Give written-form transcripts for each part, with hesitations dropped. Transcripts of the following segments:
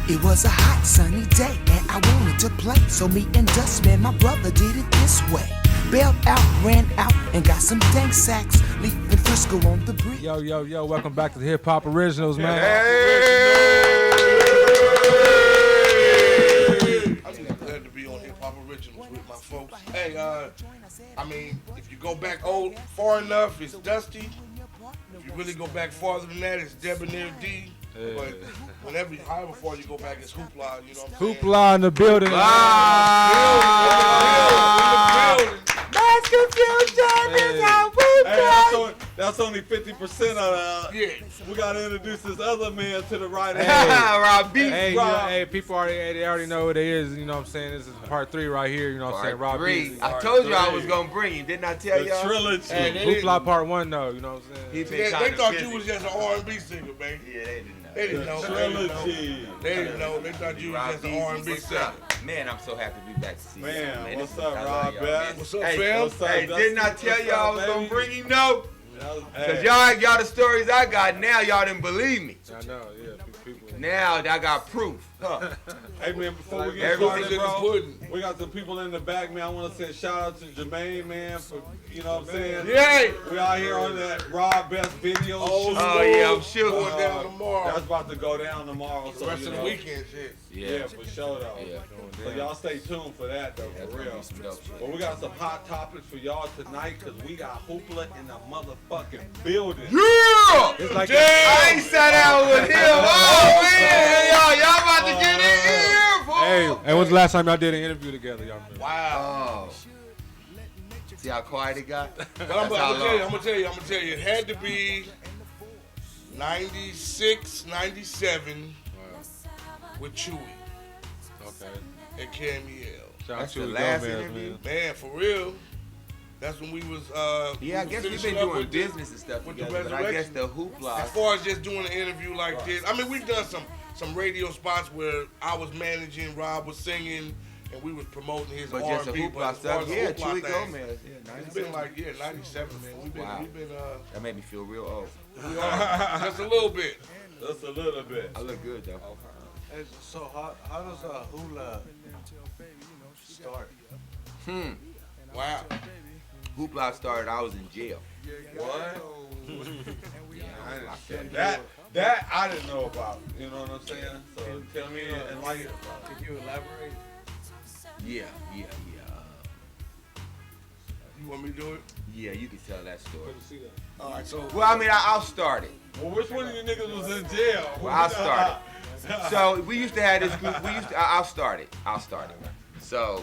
It was a hot sunny day and I wanted to play. So me and Dustman, my brother, did it this way. Bailed out, ran out, and got some dank sacks. Leaving Frisco on the breeze. Yo, welcome back to the Hip Hop Originals, man. I'm just glad to be on Hip Hop Originals with my folks. Hey, I mean, if you go back far enough, it's Dusty. If you really go back farther than that, it's Debonair D. But however far you go back, it's Hoopla, you know what I'm saying? Hoopla in the building. Mass confusion is how we play. That's only 50% of Yeah. We gotta introduce this other man to the right. Rob B. Hey, people already know what it is. You know what I'm saying? This is part 3 right here. You know what I'm saying? Rob B. I told you I was gonna bring you. Didn't I tell The y'all? trilogy. Hoopla part 1 though. You know what I'm saying? They thought you was just an R&B singer, man. Yeah, they didn't know. They didn't know. Trilogy. They didn't know. They thought you was just an R&B What's singer. up? Man, I'm so happy to be back to see you. Man, what's This is- up, I love Rob y'all, Best? man. What's up, Hey, fam? What's up, Hey, Dusty? didn't I tell What's y'all I up, was gonna baby? bring you no? Hey. Cause y'all the stories I got now, y'all didn't believe me. I know, yeah. People. Now I got proof. Huh. Hey man, before we get Everything's started, in the bro, pudding. we got some people in the back, man. I want to send shout out to Jermaine, man, for you know what I'm saying. Yay! We out here on that Rob Best video shoot. Oh yeah, I'm sure. Going down tomorrow. That's about to go down tomorrow. So, The rest you of the know. weekend, shit. Yeah, for sure though. Yeah. So y'all stay tuned for that though, That's for gonna real. be some dope shit. But we got some hot topics for y'all tonight because we got Hoopla in the motherfucking building. Yeah! It's like I ain't sat down with him. Oh man, y'all about to get in here, boy. Hey, when's the last time y'all did an interview together, y'all? Remember? Wow. Oh. See how quiet it got? But I'm That's how gonna tell you, it had to be 96, 97 with Chewy Okay. and Camille. Shout out That's to the the last Gomez, interview? man. Man, for real. That's when we was Yeah, I guess we've finishing been up doing with the- business and stuff with the together, but I guess resurrection. the hoopla. As far as just doing an interview like this, I mean, we've done some radio spots where I was managing, Rob was singing, and we was promoting his But R&B. just the hoopla as far stuff, as the yeah, hoopla Chewy thing, Gomez. Yeah, It's been like 97, man. We've been That made me feel real old. we are just a little bit. Just a little bit. I look good though. Hey, so how does Hoopla start? Wow. Hoopla started, I was in jail. What? Yeah, That I didn't know about. You know what I'm saying? So tell me and like Could you elaborate? yeah. You want me to do it? Yeah, you can tell that story. All right, so Well, I mean, I'll start it. well, which one of you niggas was in jail? Well, I'll start it. So we used to have this group. I'll start it. So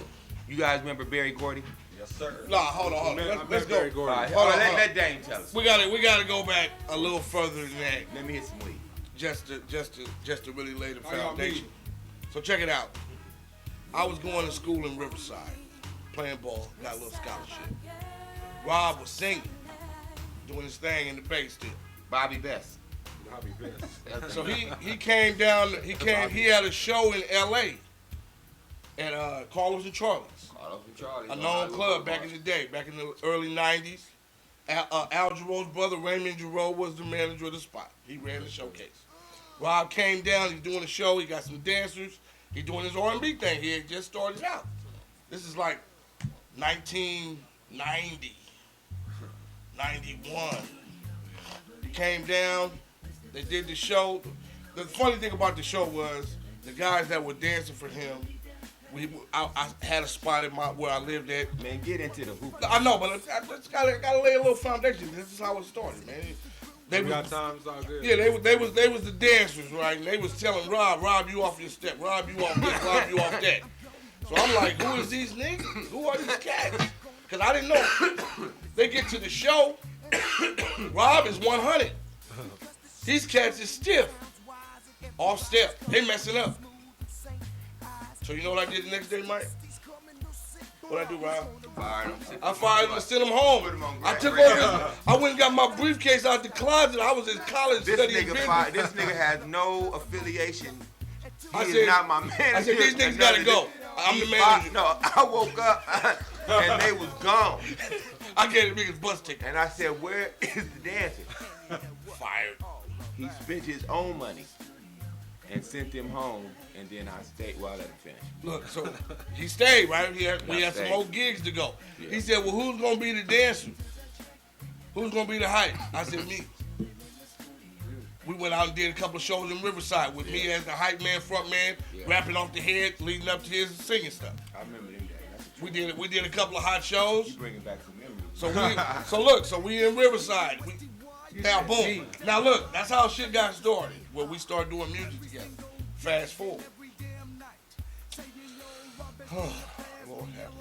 you guys remember Barry Gordy? Yes, sir. nah, hold on. Let's go. All right, Hold on, let Dame tell us. We gotta go back a little further than that, Let me hit some weed. just to really lay the How y'all foundation. So check it out. I was going to school in Riverside, playing ball, got a little scholarship. Rob was singing, doing his thing in the bass still. Bobby Best. So he came down. He had a show in L.A. at Carlos and Charlie's, Carlos and Charlie. a known club back in the day, back in the early '90s. Al Jarreau's brother Raymond Jarreau was the manager of the spot. He ran the showcase. Rob came down. He's doing the show. He got some dancers. He's doing his R&B thing. He had just started out. This is like 1990, 91. He came down. They did the show. The funny thing about the show was the guys that were dancing for him. I had a spot in where I lived at. Man, get into the hoop. I know, but I just gotta lay a little foundation. This is how it started, man. They We was, got time, it's all good. yeah, they was the dancers, right? And they was telling Rob, you off your step. Rob, you off this. Rob, you off that. So I'm like, who is these niggas? Who are these cats? Because I didn't know. They get to the show. Rob is 100. These cats is stiff. Off step. They messing up. So you know what I did the next day, Mike? What I do, Rob? I fired him and sent him home. I took over. I went and got my briefcase out the closet. I was in college This studying nigga, business. this nigga has no affiliation. He I is said- not my manager. I said, these niggas gotta go. I'm the He manager. fi- No, I woke up and they was gone. I gave the niggas bus ticket. And I said, where is the dancer? Fired. He spent his own money and sent him home, and then I stayed. Well, I let him finish. Look, so he stayed, right? We had some stayed. more gigs to go. Yeah. He said, well, who's going to be the dancer? Who's going to be the hype? I said, me. We went out and did a couple of shows in Riverside with me as the hype man, front man, rapping off the head, leading up to his singing stuff. I remember them days. We did a couple of hot shows. You bringing back some memories. So we in Riverside. Now boom. Now look, that's how shit got started. When we started doing music together. Fast forward. Lord have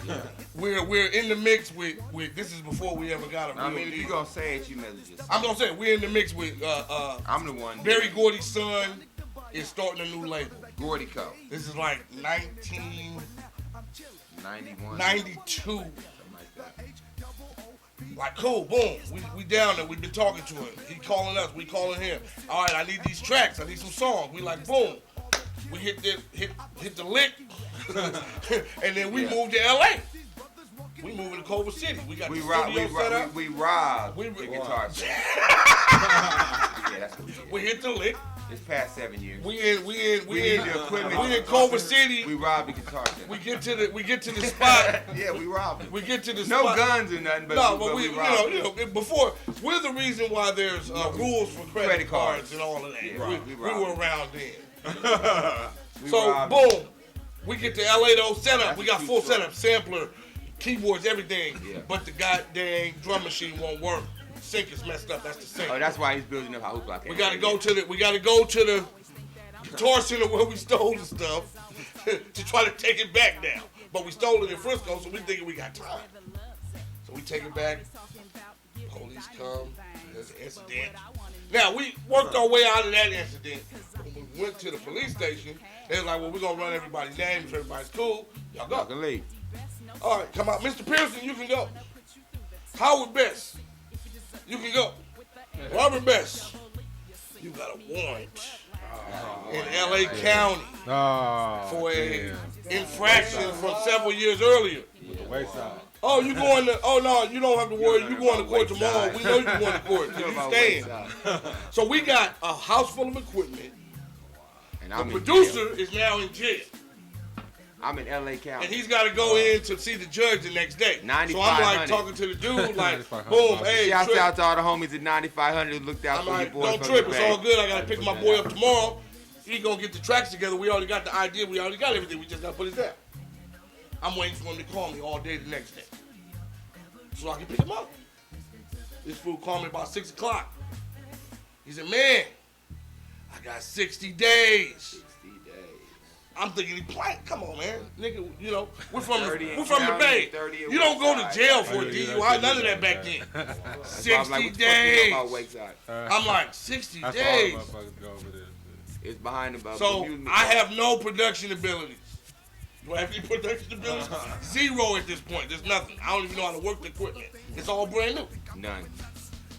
mercy. We're in the mix with this is before we ever got a real I mean, if deal. you gonna say it, you may as well just. I'm gonna say it. We're in the mix with I'm the one. Barry Gordy's son is starting a new label. Gordy Co. This is like 1992. 91. Something like that. Like, cool, boom. We down there. We've been talking to him. He calling us. We calling him. All right, I need these tracks. I need some songs. We like, boom. We hit the lick, and then we moved to L.A. We moving to Culver City. We got the studio set up. We robbed the guitar set. Yeah, that's what we did. We hit the lick. It's past 7 years. We in the equipment. We in Culver City. We robbed the guitar set. We get to the spot. Yeah, we robbed it. We get to the No spot. guns or nothing, but No, but but we you robbed know, before we're the reason why there's rules for credit cards and all of that. Yeah, we we were around then. We So robbed boom, we get to LA though setup. That's We got a full true story. setup, sampler, keyboards, everything. Yeah. But the goddamn drum machine won't work. Sync is messed up. That's the sync. Oh, that's why he's building up how Hoopla came. We gotta go to the Guitar Center where we stole the stuff to try to take it back now. But we stole it in Frisco, so we thinking we got time. So we take it back. Police come. There's an incident. Now we worked our way out of that incident. When we went to the police station, they was like, well, we're gonna run everybody's names. If everybody's cool, y'all Y'all go. can leave. All right, come out. Mr. Pearson, you can go. Howard Best, you can go. Robert Best, you got a warrant in L.A. County for a infraction from several years earlier. The wayside. Oh, you going to? Oh no, you don't have to worry. You going to court tomorrow? We know you going to court. You staying? So we got a house full of equipment. And The I'm in producer jail. is now in jail, I'm in L.A. County. and he's got to go in to see the judge the next day. So I'm like 9500. talking to the dude, like, 9500. boom, hey, Shouts Trip. out to all the homies at 9500 who looked out I'm for like, your boys. don't from trip, the it's Bay. all good. I gotta pick my boy up tomorrow. He gonna get the tracks together. We already got the idea. We already got everything. We just gotta put it there. I'm waiting for him to call me all day the next day, so I can pick him up. This fool called me about 6 o'clock. He said, "Man, I got 60 days." 60 days. I'm thinking he playing. Come on, man, nigga. You know, we're from 30 in the county, Bay. 30 in You don't go to Westside. jail for a Oh, yeah, DUI. None of that back then. That's why I was 60 like, what the fuck you know days. about Wakeside? I'm like 60 That's days. why all motherfuckers go over there. It's behind the So Bermuda I Car. have no production abilities. Do I have any production abilities? Zero at this point. There's nothing. I don't even know how to work the equipment. It's all brand new. None.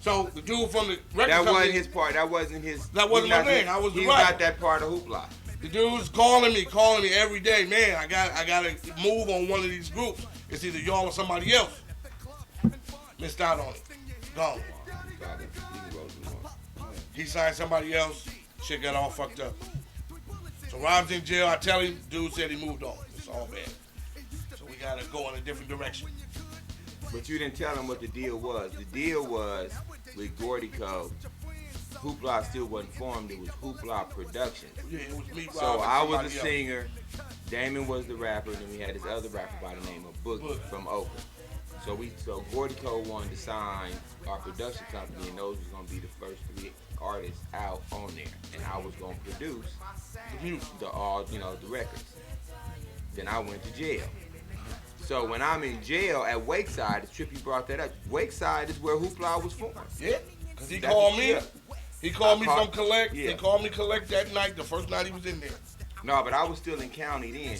So the dude from the record That company, wasn't his part. That wasn't his. That wasn't he's my not thing. his- I was the He's rapper. not that part of Hoopla. the dude's calling me every day. Man, I gotta move on one of these groups. It's either y'all or somebody else. Missed out on it. Gone. He signed somebody else. Shit got all fucked up. So Rob's in jail. I tell him, dude said he moved on. It's all bad. So we gotta go in a different direction. But you didn't tell him what the deal was. The deal was with Gordy Co. Hoopla still wasn't formed. It was Hoopla Productions. Yeah, it was me, Rob, So and I was somebody the else. singer. Damon was the rapper. And then we had this other rapper by the name of Boogie from Oakland. So Gordy Co. wanted to sign our production company, and those was gonna be the first 3 artists out on there, and I was gonna produce The music. the records. Then I went to jail. So when I'm in jail at Wakeside, it's Trippy brought that up. Wakeside is where Hoopla was formed. Yeah, because he That's called what- me. yeah. He called me I from Collect. yeah. He called me Collect that night, the first night he was in there. No, but I was still in county then.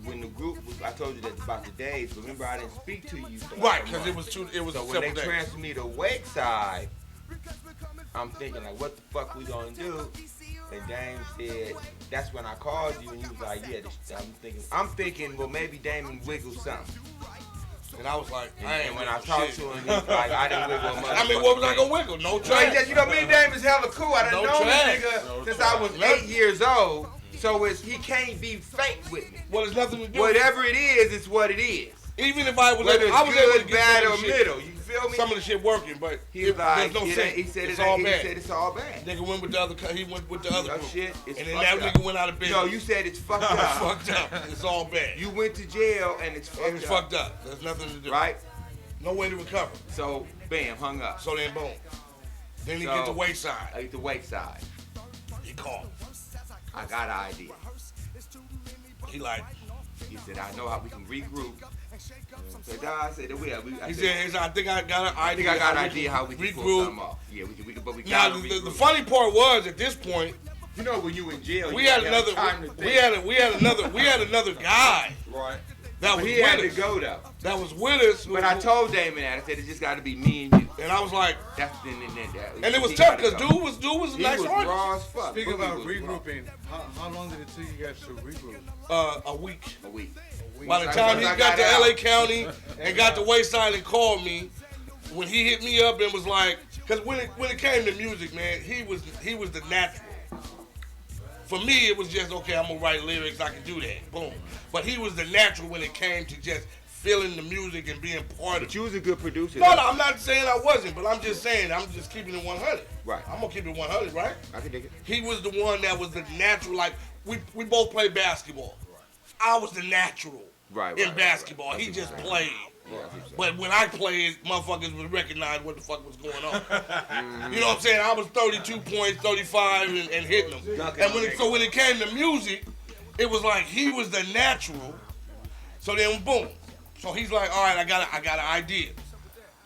When the group was, I told you that about the days. But remember, I didn't speak to you. for Right, like a because month. it was So when several they days. transferred me to Wakeside, I'm thinking like, what the fuck we gonna do? And Dame said, that's when I called you, and you was like, yeah. I'm thinking, well, maybe Damon wiggled something. And I was like, I ain't And when I wiggle talked shit. to him, he was like, I didn't wiggle a motherfucker. I mean, what was I gonna wiggle? No No, trash. you know, me and Dame is hella cool. I done No known trash. this nigga No since trash. I was 8 years old. So he can't be fake with me. Well, there's nothing to do. Whatever it is, it's what it is. Even if I was, Whether I was it's able to good, get bad, some or of the shit, middle. You feel me? some of the shit working, but He was like, there's no sense. he said It's it, all he bad. said it's all bad. Nigga went with the other. He went with the other That group. shit is And then fucked that up. nigga went out of business. No, you said it's fucked It's up. fucked up. It's all bad. You went to jail and it's fucked And it's up. fucked up. There's nothing to do. Right? No way to recover. So, bam, hung up. So then, boom. Then he So- get to wayside. I get the wake side. He called. I got an idea. He like. He said, I know how we can regroup. So, I said, He said, I think I got an idea. I think I got an idea how we can pull regroup. something off. Yeah, but we Now gotta the regroup. funny part was at this point You know when you in jail, we you had ain't got another time to think. we had another guy Right. that was He had to with us. go though. That was with us. But I told Damon that. I said it just got to be me and you. and I was like, That's and it was he tough gotta because go. dude was a He nice was artist. raw as fuck. Speaking Boogie about was raw. regrouping, how long did it take you guys to regroup? A week. A week. By the Like, time he once I got to got LA out. County and got to Wayside and called me, when he hit me up and was like, because when it came to music, man, he was the natural. For me, it was just okay. I'm gonna write lyrics. I can do that. Boom. But he was the natural when it came to just feeling the music and being part of But it. you was a good producer. No, though. no, I'm not saying I wasn't, but I'm just saying I'm just keeping it 100. Right. I'm gonna keep it 100, right? I can dig it. He was the one that was the natural. Like we both played basketball. I was the natural Right. in basketball. He just played. But when I played, motherfuckers would recognize what the fuck was going on. You know what I'm saying? I was 32 points, 35, and hitting them. And when it came to music, it was like he was the natural. So then, boom. So he's like, all right, I got an idea.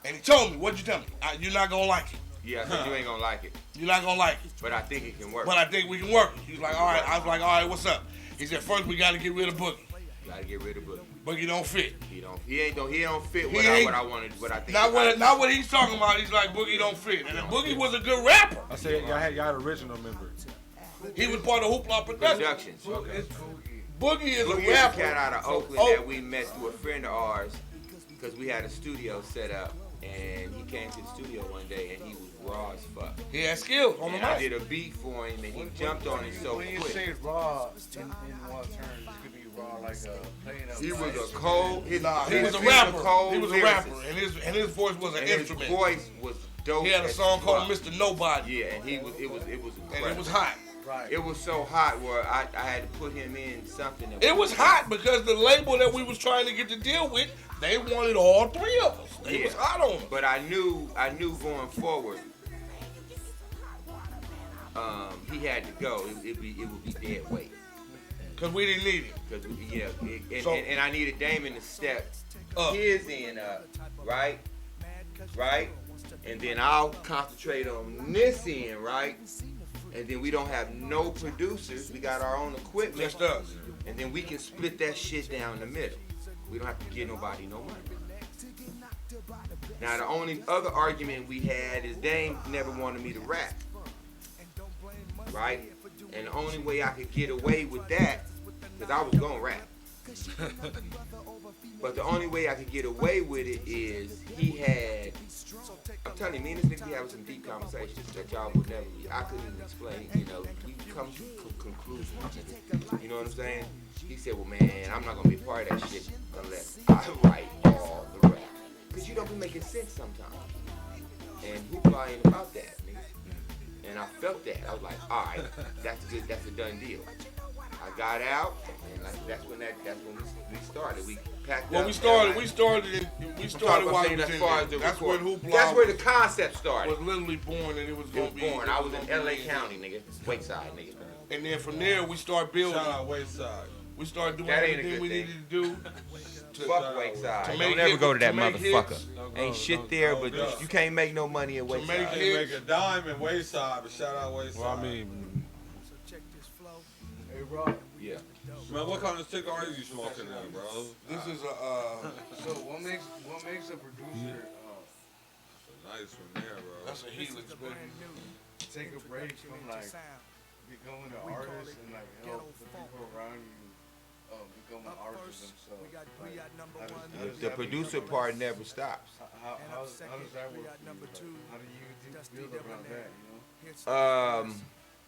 And he told me, what'd you tell me? You're not gonna like it. Yeah, I said you ain't gonna like it, You're not gonna like it. but I think it can work. But I think we can work it. He was like, all right. I was like, all right, what's up? He said, first we got to get rid of Boogie. Gotta get rid of Boogie. Boogie don't fit. He don't fit He what ain't- I wanted. What I think. Not what he's talking about. He's like, Boogie don't fit. And Boogie was a good rapper. I said y'all had original members. He was part of Hoopla Productions. Productions. It's Boogie. Boogie is Boogie a is a rapper. cat out of Oakland Oh. that we met through a friend of ours because we had a studio set up, and he came to the studio one day and he was raw as fuck. He had skills on the And I mic. did a beat for him and he jumped on it so When you quick. say raw, in what terms? It could be raw like playing a He was mic. a cold. Nah, he was a a rapper. cold He was a lyricist. rapper, and his voice was an And his instrument. voice was dope. He had a as song called fuck. Mr. Nobody, Yeah, and it was and incredible. it was hot. Right. It was so hot where I had to put him in something. That It was hot because the label that we was trying to get to deal with, they wanted all three of us. They Yeah. was hot on us. But I knew going forward, he had to go. It would be dead weight. Because we didn't need him. Because So- and I needed Damon to step Up. his end up, right, and then I'll concentrate on this end, right, and then we don't have no producers. We got our own equipment, Just us. and then we can split that shit down the middle. We don't have to give nobody no money. Now the only other argument we had is Dame never wanted me to rap, right, and the only way I could get away with that, because I was gonna rap. But the only way I could get away with it is he had, I'm telling you, me and this nigga be having some deep conversations that y'all would never, I couldn't even explain, you know, we come to conclusions, you know what I'm saying? He said, well man, I'm not gonna be a part of that shit unless I write all the rap. Cause you don't be making sense sometimes. And Hoopla ain't about that, nigga. And I felt that. I was like, all right, that's good. That's a done deal. I got out, and that's when we started. We packed Well, up. we started while I'm we talking was about in as far there. as the That's when record. Hoopla That's where the concept started. was literally born, and it was It gonna was be born. I was in gonna LA be- County, nigga. Wayside, nigga. And then from there, we started building. Shout out Wayside. We started doing That ain't a everything good we thing. needed to do. Fuck Wayside. to Don't make ever hits- go to that to make motherfucker. hits. Don't go, Ain't shit don't there, go, but no. you can't make no money at make Wayside. They make a dime in Wayside, but shout out Wayside. Well, I mean, Hey, Rob. Yeah. man, what kind of cigar are you smoking now, bro? This is So what makes a producer Nice one there, bro. that's a helix, baby. take a break from like becoming an artist and like help the people around you become an artist themselves? Like, how does The that producer become, part never stops. how does that work for you? Like, how do you build around that, you know?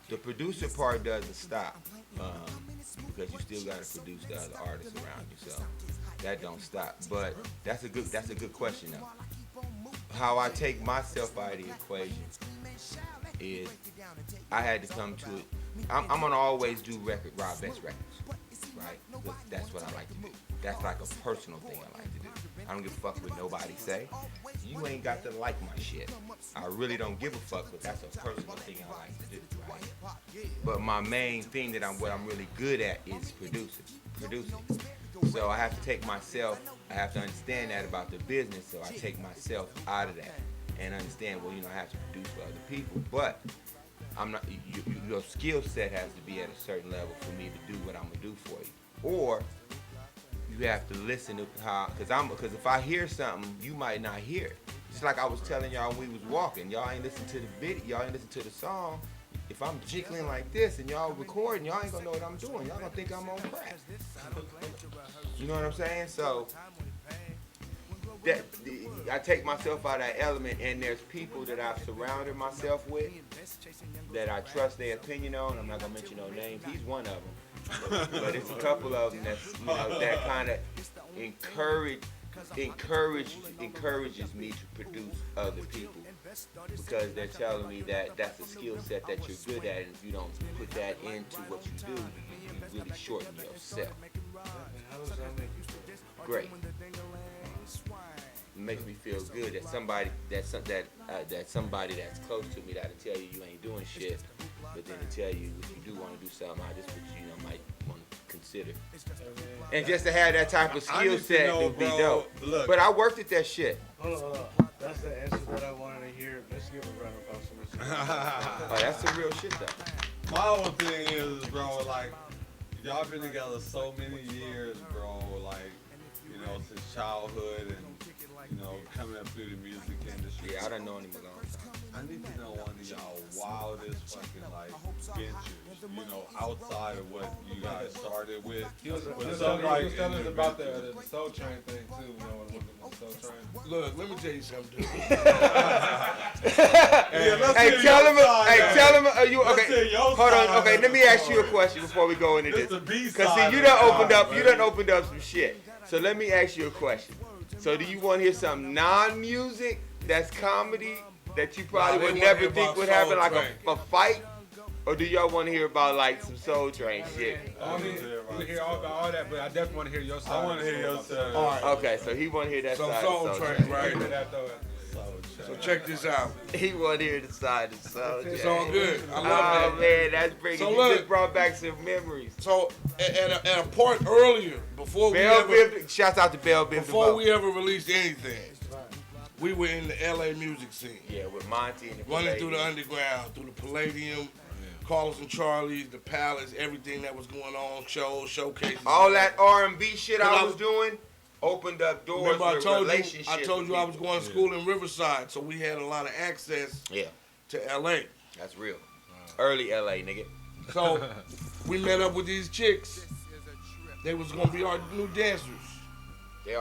The producer part doesn't stop because you still got to produce the other artists around you, so that don't stop. But that's a good question though. How I take myself out of the equation is I had to come to it. I'm gonna always do Rob Best records, right? Because that's what I like to do. That's like a personal thing I like to do. I don't give a fuck what nobody say. You ain't got to like my shit. I really don't give a fuck, but that's a personal thing I like to do, right? But my main thing what I'm really good at is producing. So I have to take myself, I have to understand that about the business, so I take myself out of that and understand, well, I have to produce for other people, but I'm not, your skill set has to be at a certain level for me to do what I'm gonna do for you. Or you have to listen to because if I hear something, you might not hear it. Just like I was telling y'all when we was walking, y'all ain't listen to the video, y'all ain't listen to the song. If I'm jiggling like this and y'all recording, y'all ain't gonna know what I'm doing. Y'all gonna think I'm on crack. You know what I'm saying? So I take myself out of that element, and there's people that I've surrounded myself with that I trust their opinion on. I'm not gonna mention no names. He's one of them, but it's a couple of them that kind of encourages me to produce other people because they're telling me that that's a skill set that you're good at, and if you don't put that into what you do, you really shorten yourself. And how does that make you feel? Great. It makes me feel good that somebody that's close to me that'll tell you ain't doing shit, but then to tell you if you do want to do something, I just might want to consider. And just to have that type of skill set would be dope. Look. But I worked at that shit. Hold on. That's the answer that I wanted to hear. Let's give a round of applause. Oh, that's some real shit though. My whole thing is, bro, like, y'all been together so many years, bro, like, since childhood and, coming up through the music industry. Yeah, I done known him a long time. I need to know one of y'all wildest fucking, like, ventures, outside of what you guys started with. He was telling us about the Soul Train thing too. With the Soul Train. Look, let me tell you something, dude. Tell him. Are you okay? Hold on. Okay, let me ask you a question before we go into this. Because see, you done opened up some shit. So let me ask you a question. So do you want to hear some non-music that's comedy that you probably would never think would happen, like a fight? Or do y'all want to hear about like some Soul Train shit? I mean, we hear all about all that, but I definitely want to hear your side. I want to hear your side. All right. Okay, so he want to hear that side. Soul Train, right? So check this out. He want to hear the side of Soul Train. It's all good. I love Oh man, that's bringing. So you look, just brought back some memories. So at a part earlier, before Shouts out to Bell Biv before we ever released anything, we were in the LA music scene. Yeah, with Monty and the running through the underground, through the Palladium, Carlos and Charlie's, the Palace, everything that was going on, showcases. All that R&B shit I was doing opened up doors. Remember I told you I was with going to school in Riverside, so we had a lot of access to LA. That's real. Early LA, nigga. So we met up with these chicks. They was gonna be our new dancers.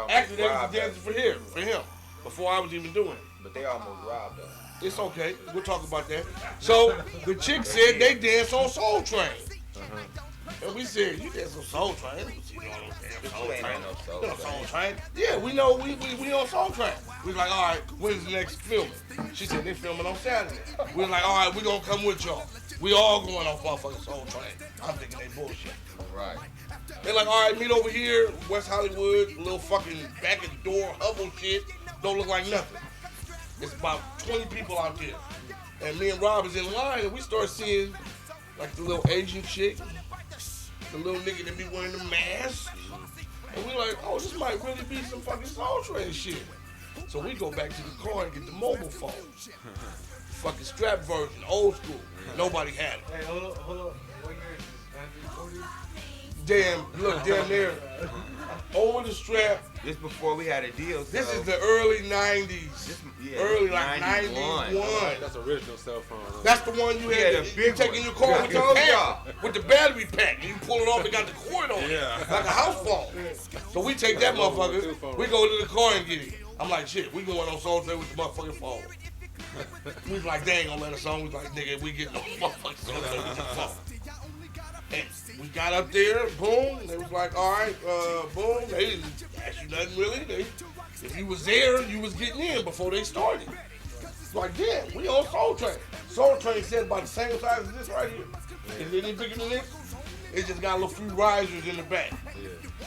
Actually, they was the dancers for him, before I was even doing it. But they almost robbed us. It's okay. We'll talk about that. So the chick said they dance on Soul Train. And we said, you dance on Soul Train? You know Soul Train? Yeah, we know we on Soul Train. We was like, all right, when's the next filming? She said they filming on Saturday. We was like, all right, we gonna come with y'all. We all going on motherfucking Soul Train. I'm thinking they bullshit. Right. They're like, all right, meet over here, West Hollywood, little fucking back of the door, hovel shit. Don't look like nothing. It's about 20 people out there. And me and Rob is in line, and we start seeing, like, the little Asian chick, the little nigga that be wearing the mask. And we like, oh, this might really be some fucking Soul Train shit. So we go back to the car and get the mobile phone. Fucking strap version, old school. Nobody had it. Hey, hold up. What year is this? 1940? Damn near. Over the strap. This before we had a deal. So. This is the early 90s. Early like 91. That's original cell phone. Huh? That's the one you had. The big taking one. your car with your with the battery pack. And you pull it off, it got the cord on it. Yeah. Like a house phone. So we take that motherfucker, we go to the car and get it. I'm like, shit, we going on Soul Train with the motherfucking phone. We was like, they ain't gonna let us on. We was like, nigga, we getting on motherfucking Soul Train with the phone. And we got up there, boom. They was like, all right, boom. They didn't ask you nothing really. If you was there, you was getting in before they started. It's like, damn, we on Soul Train. Soul Train said about the same size as this right here. Is it any bigger than this? It just got a little few risers in the back.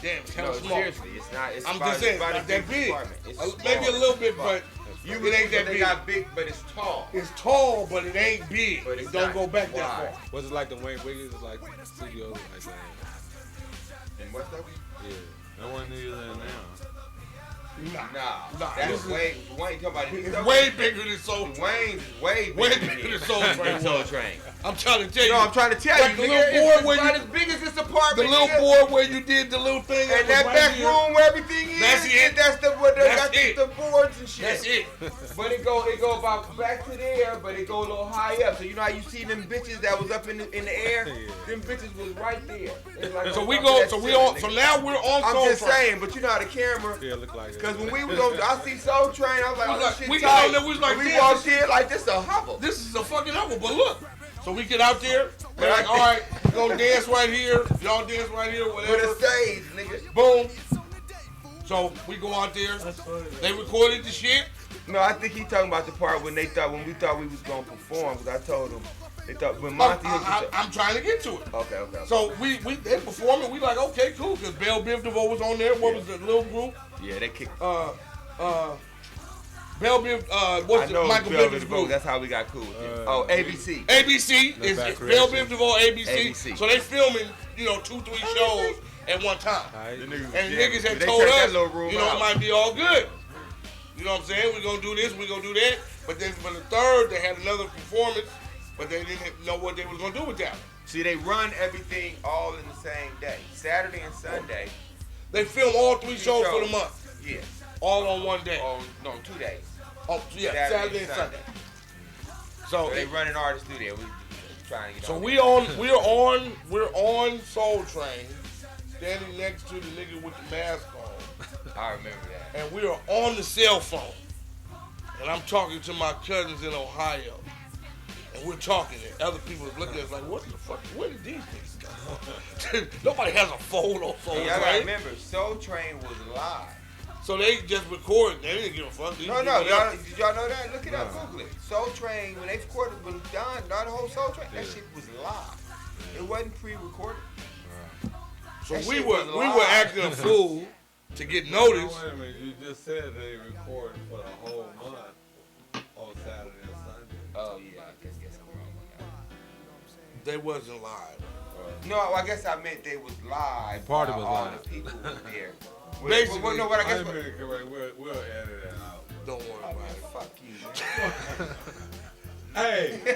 Damn, it's kind of small. Seriously, it's not. It's I'm about, just saying, it's about not that big. It's Maybe a little bit, but you it ain't that they big. got big, but it's tall. It's tall, but it ain't big. But It it's don't not go back that wide. far. Was it like the Wayne Wiggins, like studios, like that? And what's that? Yeah. That one nigga there now. Nah. Nah, that's way. Wayne talking about it. It's way bigger than Soul Train. Wayne's is way Way bigger bigger than Soul Train. Soul Train. I'm trying to tell you. No, I'm trying to tell Like you, the nigga, little board it's where not you- as big as this The apartment. little nigga. board where you did the little thing. And was that right back here. room where everything is. That's it. That's the where they That's got it. the boards and shit. That's it. But it go about back to there, but it go a little high up. So you know how you see them bitches that was up in the air? Them bitches was right there. It's like So on we top go. of that So we ceiling, on. So nigga. now we're on I'm Soul just Train. saying, but you know how the camera. Yeah, it looked like it. Cause when we was on, I see Soul Train. I was like, We oh, was this shit like- we tight. got on there, we was like, And we damn, walked this in like this a hovel. This is a fucking album, but look. So we get out there. We're like, all right, we gonna dance right here. Y'all dance right here, With whatever. a stage, nigga. Boom. So we go out there. They recorded the shit. No, I think he talking about the part when we thought we was gonna perform. Cause I told him they thought when Monty hooked us up. I'm trying to get to it. Okay. So they performing. We like, okay, cool. Cause Belle Biv DeVoe was on there. What was the little group? Yeah, they kicked. Belle Biv. I What's know the Michael Bell Bivens DeVoe. group? That's how we got cool with him. ABC. ABC The is Back Belle Creation. Biv DeVoe. ABC. ABC. So they filming, 2-3 shows at one time. Alright. The niggas, And yeah, niggas had they told turned us, that little room it out. might be all good. You know what I'm saying? We're going to do this, we're going to do that. But then for the third, they had another performance, but they didn't know what they was going to do with that. See, they run everything all in the same day. Saturday and Sunday. They film all 3 shows for the shows. month, Yeah. all on one day. Oh, no, 2 days. Oh, yeah, Saturday and Sunday. So, So they run an artist studio. We trying to get so on we're there. on Soul Train, standing next to the nigga with the mask on. I remember that. And we are on the cell phone. And I'm talking to my cousins in Ohio. And we're talking, and other people are looking at us like, what the fuck? Where did these niggas come from? Nobody has a phone on Soul And y'all gotta Train. remember, Soul Train was live. So they just recorded. They didn't give a fuck. They No, just no, did y'all, whatever. did y'all know that? Look it up, Google it. Soul Train, when they recorded, when done the whole Soul Train, that shit was live. It wasn't pre-recorded. So that we shit were was we live. were acting a fool to get No, noticed. wait a minute. You just said they recorded for the whole month on Saturday and Sunday. Oh yeah, I guess I'm wrong on that. They wasn't live. No, I guess I meant they was live. Part while was all live. the people was there. Basically, well, no, but I guess Wait a minute, we'll edit that out. Don't worry oh, about man, it. fuck you, man. Hey, hey,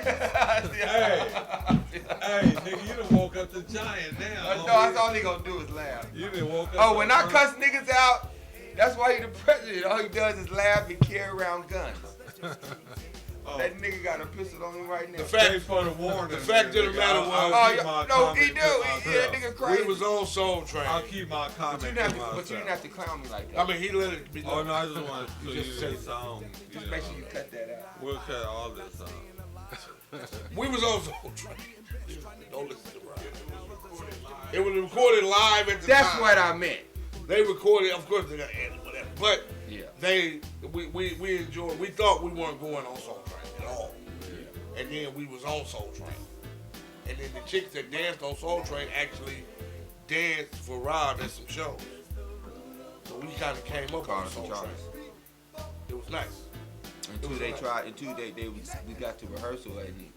nigga, you done woke up the giant now. No, that's all he gonna do is laugh. You done woke up. Oh, when I the- cuss niggas out, that's why he the president. All he does is laugh and carry around guns. Oh, That nigga got a pistol on him right now. The thanks fact for the warning. the fact of the nigga. matter I'll was- keep my no, he comment do. to Yeah, myself. nigga crazy. We was on Soul Train. I'll keep my comment But you to didn't have myself. to, have to clown me like that. I mean, he let it be Oh known. no, I just wanted to You just use said this song. Just make sure you cut that out. We'll cut all this out. We was on Soul Train. Don't listen to Rob. It was recorded live at the That's time. what I meant. They recorded, of course they got edited, whatever. But Yeah. we enjoyed. We thought we weren't going on Soul Train at all. And then we was on Soul Train. And then the chicks that danced on Soul Train actually danced for Rob at some shows. So we kind of came up on Called Soul some Train. charges. It was nice. Until they tried, until we got to rehearsal and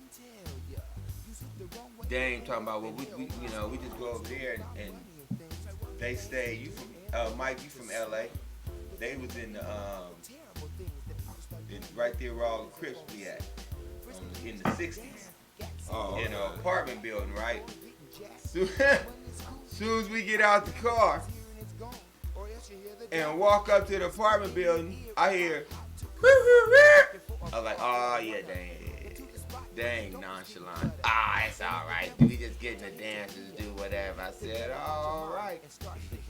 Dame talking about, well, we just go over there and they stay. You from Mike? You from LA? They was in the right there where all the Crips be at in the '60s Oh, in an okay. apartment building, right? Soon as we get out the car and walk up to the apartment building, I hear. I was like, oh yeah, dang nonchalant. Ah, it's all right. We just getting a dance whatever. I said, all right.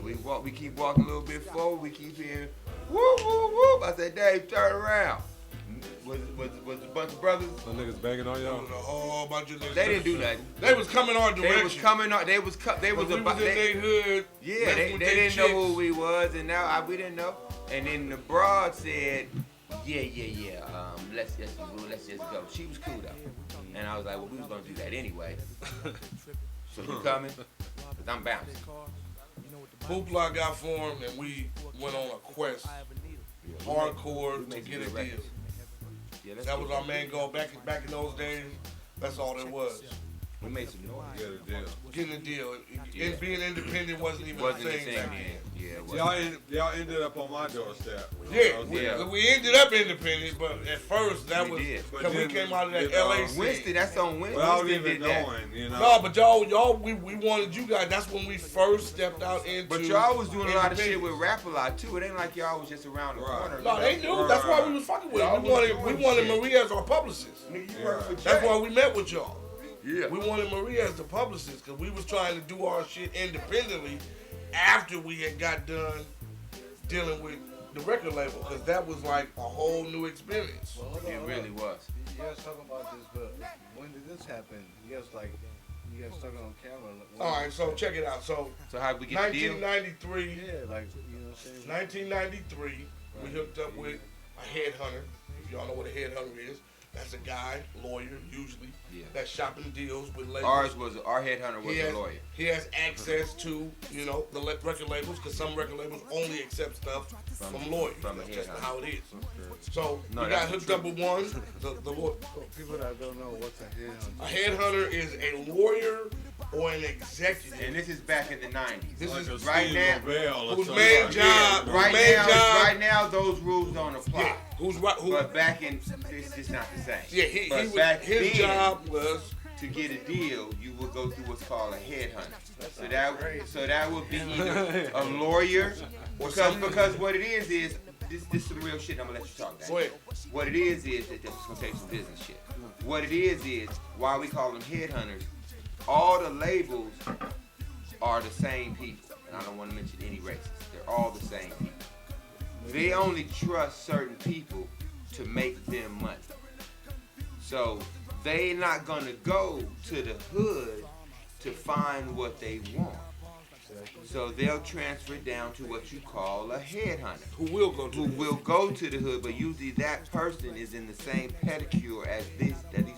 We keep walking a little bit forward. We keep hearing, whoop, whoop, whoop. I said, Dave, turn around. Was a bunch of brothers. Some niggas banging on y'all. There was a whole bunch of niggas. They didn't do nothing. They was coming our direction. They was coming on. They was we was in their hood. Yeah, they didn't know who we was, and now we didn't know. And then the broad said, yeah. Let's just go. She was cool though, and I was like, well, we was gonna do that anyway. So you coming? Cause I'm bouncing. Hoopla got formed, and we went on a quest, hardcore to get a deal. Yeah, That was our main goal back in those days. That's all there was. We made some noise. Get a deal. Getting a deal. It being independent wasn't even Wasn't a the thing same back then. then. Yeah, it wasn't. Y'all ended up on my doorstep. Yeah, we ended up independent, but at first that We was did. because we came out of that But then, LA scene. Winston, that's on Winston. Without Winston even did that. knowing, you know. No, but y'all, we wanted you guys. That's when we first stepped out into. But y'all was doing a lot of shit independence. with Rap a lot too. It ain't like y'all was just around the Right. corner. No, they knew. That's why we was fucking with them. Y'all We was wanted doing Maria as our publicist. Nigga, you work for That's Jay. why we met with y'all. Yeah. We wanted Maria as the publicist because we was trying to do our shit independently after we had got done dealing with the record label because that was like a whole new experience. Well, hold on, It hold really on. was. You guys talking about this, but when did this happen? You guys talking on camera. All right, so check it out. So So how we get the deal? 1993, Yeah, like, you know what I'm saying? 1993, we hooked up with a headhunter. If y'all know what a headhunter is, that's a guy, lawyer usually, Yeah. that's shopping deals with labels. Our headhunter was He a has, lawyer. he has access to, the record labels, because some record labels only accept stuff from lawyers. from a That's just headhunter. how it is. So No, we got that's the hooked up with one. The lawyer. People that don't know what's a headhunter. A headhunter is a lawyer or an executive. And this is back in the 90s. This Like is a right Steve now- Lobel or whose something main like job- that. Right main now, job- right now, those rules don't apply. yeah. Who's right? Who? But back in, it's just not the same. Yeah, he But was, back his then, job was to get a deal, you would go through what's called a headhunter. So that would be either a lawyer, because what it is this some real shit. I'm gonna let you talk. Go ahead. What it is that just gonna take some business shit. What it is why we call them headhunters. All the labels are the same people, and I don't want to mention any races. They're all the same people. They only trust certain people to make them money. So they're not gonna go to the hood to find what they want. So they'll transfer down to what you call a headhunter. who will go to Who will go to the hood, but usually that person is in the same pedicure as these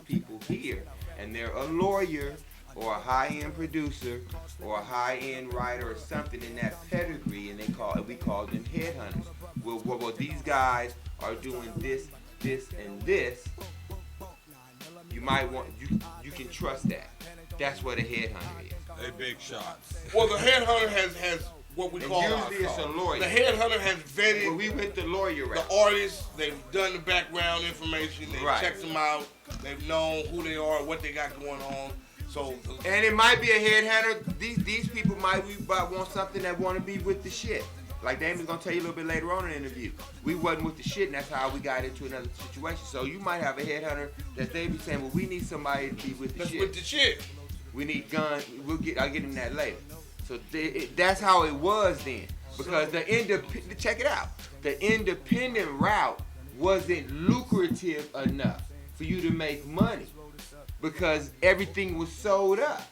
people here. And they're a lawyer or a high-end producer or a high-end writer or something in that pedigree, and we call them headhunters. Well, these guys are doing this, and this. You might want you can trust that. That's what a headhunter is. They big shots. Well, the headhunter has what we And call. usually it's a lawyer. The headhunter has vetted But we went the lawyer route. the artists. They've done the background information. They've Right. checked them out. They've known who they are, what they got going on. So And it might be a headhunter. These people might want something that want to be with the shit. Like Damon's gonna tell you a little bit later on in the interview. We wasn't with the shit, and that's how we got into another situation. So you might have a headhunter that they be saying, well, we need somebody to be with the that's shit. with the shit. We need guns. I'll get him that later. So that's how it was then. Because check it out. The independent route wasn't lucrative enough for you to make money because everything was sold up.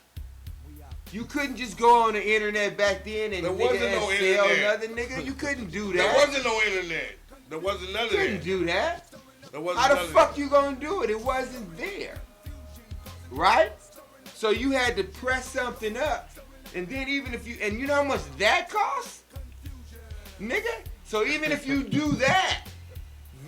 You couldn't just go on the internet back then and There wasn't no sell internet. another nigga. You couldn't do that. There wasn't no internet. There wasn't none of You couldn't that. do that. There wasn't How the none of fuck that. you gonna do it? It wasn't there. Right? So you had to press something up. And then even if you know how much that costs? Nigga? So even if you do that,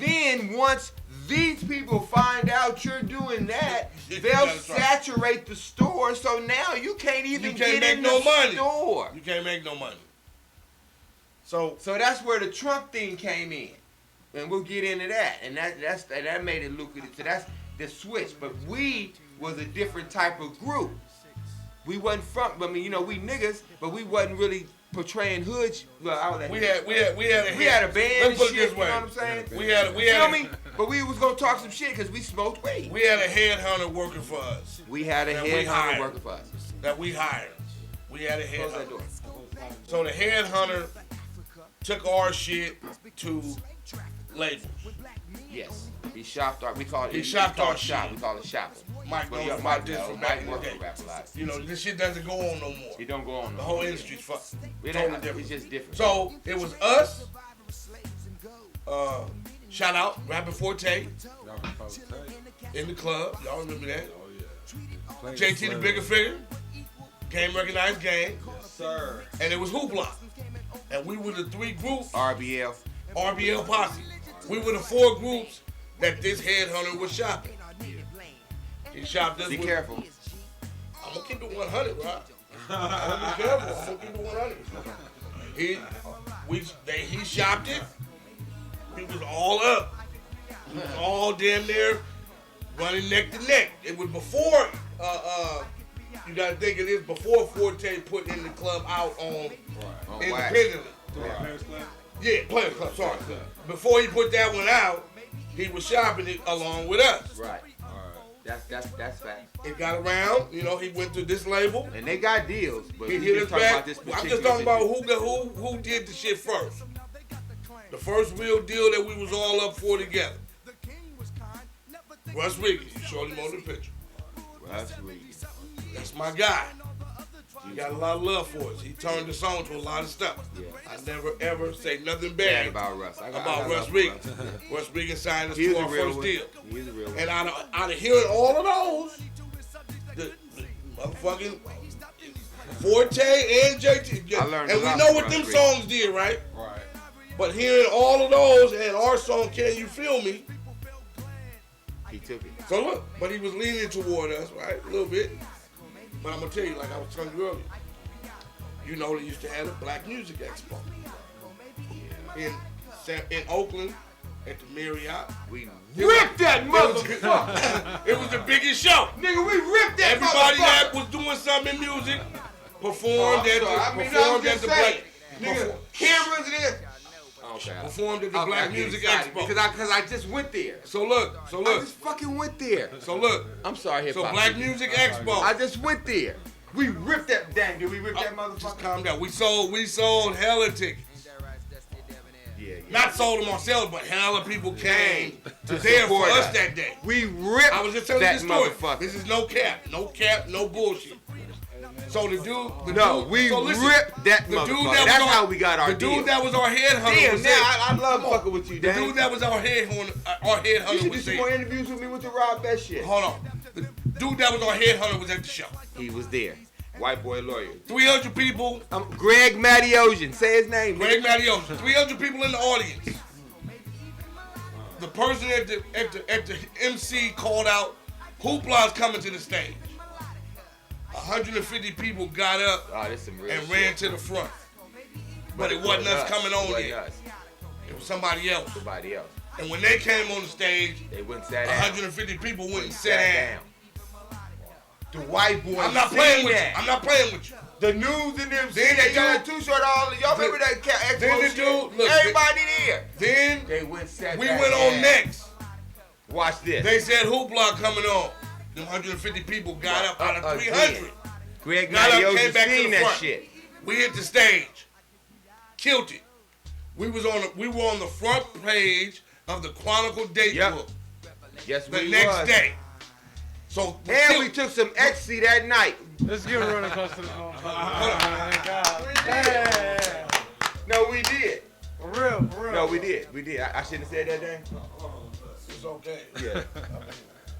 then once these people find out you're doing that, You they'll gotta try. saturate the store. So now you can't even You can't get make in no the money. store. You can't make no money. So So that's where the Trump thing came in, and we'll get into that. And that made it lucrative. So that's the switch. But we was a different type of group. We wasn't from. I mean, we niggas, but we wasn't really portraying hood. Well, I was we had a we had a band Let's and put shit. it this You way. know what I'm saying? We had Feel me? But we was gonna talk some shit because we smoked weed. we had a headhunter working for us We had a That we headhunter hired. working for us. that we hired. We had a Close that door. headhunter. So the headhunter took our shit to labels. Yes. He shopped our. We call it. He shopped our shop. shit. We call it shopping. Mike But knows yeah, about Mike this knows. from back in Mike the worked day. on rap a lot. You know, this shit doesn't go on no more. It don't go on. The whole industry's fucked. It Totally ain't, different. it's just different. So it was us. Shout out Rapping Forte in the club. Y'all remember that? JT the Bigger Figure. Game Recognized Game. Sir. And it was Hoopla. And we were the 3 groups. RBL. RBL Posse. We were the 4 groups that this headhunter was shopping. He shopped us Be with. careful. I'm gonna keep it 100, right? I'm gonna be careful. I'm gonna keep it 100. He shopped it. He was all up. He was all damn near running neck to neck. It was before. You gotta think of this before Forte put in the club out on independently. Yeah, Players Club. Sorry. Before he put that one out, he was shopping it along with us. Right. That's fact. It got around. You know, he went to this label. And they got deals, but He we hit just us talking back. about this I'm particular just talking about situation. who did the shit first. The first real deal that we was all up for together. Russ Wiggins. You showed him on the picture. Russ Wiggins. That's my guy. He got a lot of love for us. He turned us on to a lot of stuff. Yeah. I never ever say nothing Bad bad about Russ. I got about love Russ for Wiggins. Russ. Russ Wiggins signed us He's to a our real first one. deal. He's a real one. And out of hearing all of those, the motherfucking Forte and JT. I learned and a we lot know from what Russ them Wiggins. songs did, right? Right. But hearing all of those and our song, Can You Feel Me? He took it. So look, but he was leaning toward us, right? A little bit. But I'm going to tell you, like I was telling you earlier, you know they used to have a Black Music Expo. In Oakland at the Marriott. We ripped that motherfucker. It was the biggest show. Nigga, we ripped that Everybody that motherfucker. was doing something in music performed at I'm the just saying. Black Nigga, cameras and this. Okay. performed at the Black Music Expo. Because I just went there. So look, I just fucking went there. so look. I'm sorry, hip hop. So Black Music Expo. I just went there. We ripped that. Damn, did we rip that Just motherfucker? calm down. We sold hella tickets. Yeah. Not sold them ourselves, but hella people came to there for support us us. that day. We ripped I was just telling that you the story. motherfucker. This is no cap, no bullshit. So the dude, We so listen, ripped that the dude motherfucker. that That's was how we got our The dude deal. that was our headhunter. Damn, was now saying- I love Come on. fucking with you, The Dan. dude that was our headhunter You should do was some more there. interviews with me with the Rob Best shit. Hold on. The dude that was our headhunter was at the show. He was there. White boy lawyer. 300 people. Greg Madiosian. Say his name. Greg nigga. Madios. 300 people in the audience. The person at the MC called out, Hoopla's coming to the stage. 150 people got up Oh, this some real and shit. ran to the front. But it wasn't us coming on Wasn't yet. us. It was somebody else. Somebody else. And when they came on the stage, They went and sat down. 150 people went and sat down. The white boy. I'm not playing with you. I'm not playing with you. The news and them Then they the got dude- too short all. Y'all remember that cat? then the shit? dude- look, Everybody there. Then They went sat we back went on down. next. Watch this. They said Hoopla coming on. Them 150 people got up out of 300. Greg Got up, came Madiosian back to seen the that front. shit. We hit the stage. Killed it. We were on the front page of the Chronicle date Yep. book Yes, the we next was. day. So And we took some ecstasy that night. Let's give a round of applause to the No, we did. For real. No, we did. I shouldn't have said that, Dan. it's okay. Yeah.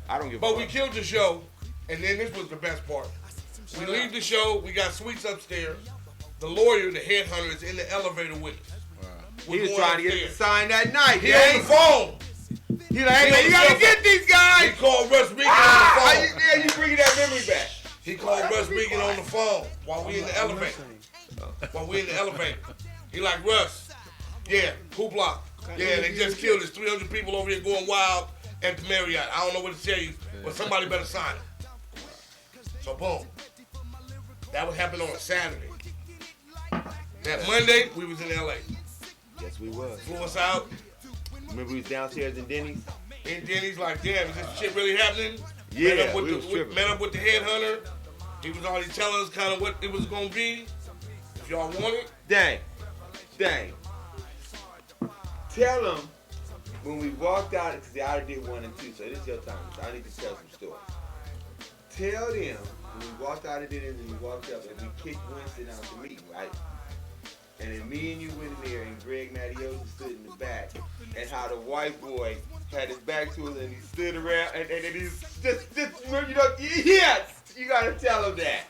I don't give a But fuck. we killed the show, and then this was the best part. We leave the show, we got suites upstairs. The lawyer, the headhunter, is in the elevator with us. He We're was going trying to get upstairs. us to sign that night, He on the gang. phone. He like, hey, man, on you the gotta cell get these He guys. called Russ Beacon Ah, on the phone. you bringing that memory back. He called Russ Beacon on the phone while we in the elevator. He like, Russ, yeah, Hoopla. Yeah, they just killed us. 300 people over here going wild at the Marriott. I don't know what to tell you, but somebody better sign it. So boom. That would happen on a Saturday. That Monday, we was in LA. Yes, we was. Flew us out. Remember we was downstairs in Denny's? And Denny's like, damn, is this shit really happening? Yeah, met up with we was tripping. met up with the headhunter. He was already telling us kind of what it was gonna be. If y'all want it, Dang. Tell them when we walked out, because I already did 1 and 2, so this is your time. So I need to tell some stories. Tell them when we walked out of it and we walked up and we kicked Winston out the meeting, right? And then me and you went in there and Greg Mattiosi stood in the back, and how the white boy had his back to us and he stood around and he's just you know, yes, you gotta tell him that.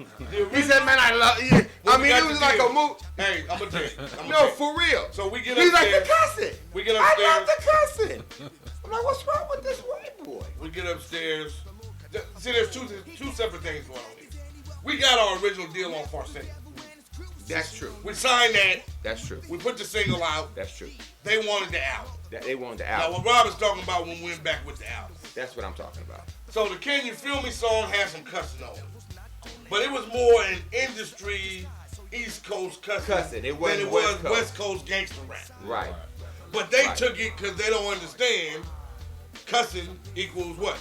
He said, man, I love you. I mean, it was like a move. Hey, I'm gonna tell you. No, for real. So we get He's upstairs. like, the cussing. We get upstairs. I love the cussing. I'm like, what's wrong with this white boy? We get upstairs. See, there's two separate things going on here. We got our original deal on Farsight. That's true. We signed that. That's true. We put the single out. That's true. They wanted the album. They wanted the Now, album. what Rob is talking about when we went back with the album. That's what I'm talking about. So the Can You Feel Me song had some cussing on it. But it was more an industry East Coast cussing It wasn't than it was West Coast gangster rap. Right. But they Right. took it because they don't understand cussing equals what?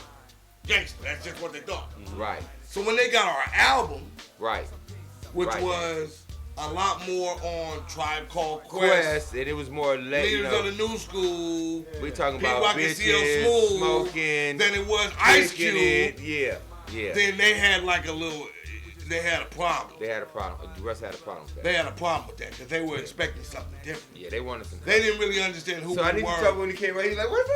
Gangster. That's just what they thought. Right. So when they got our album, Right. which Right. was a lot more on Tribe Called Quest, Quest, and it was more late, you Leaders know. of the New School, We talking Pete about Rock and CL bitches, Smooth, smoking, then it was Ice kicking Cube. it. Yeah. Then they had like a little, they had a problem. They had a problem. The rest had a problem with that. They had a problem with that because they were expecting something different. Yeah, they wanted some. They didn't really understand who So I we need to were, talk when he came right. He's like, where's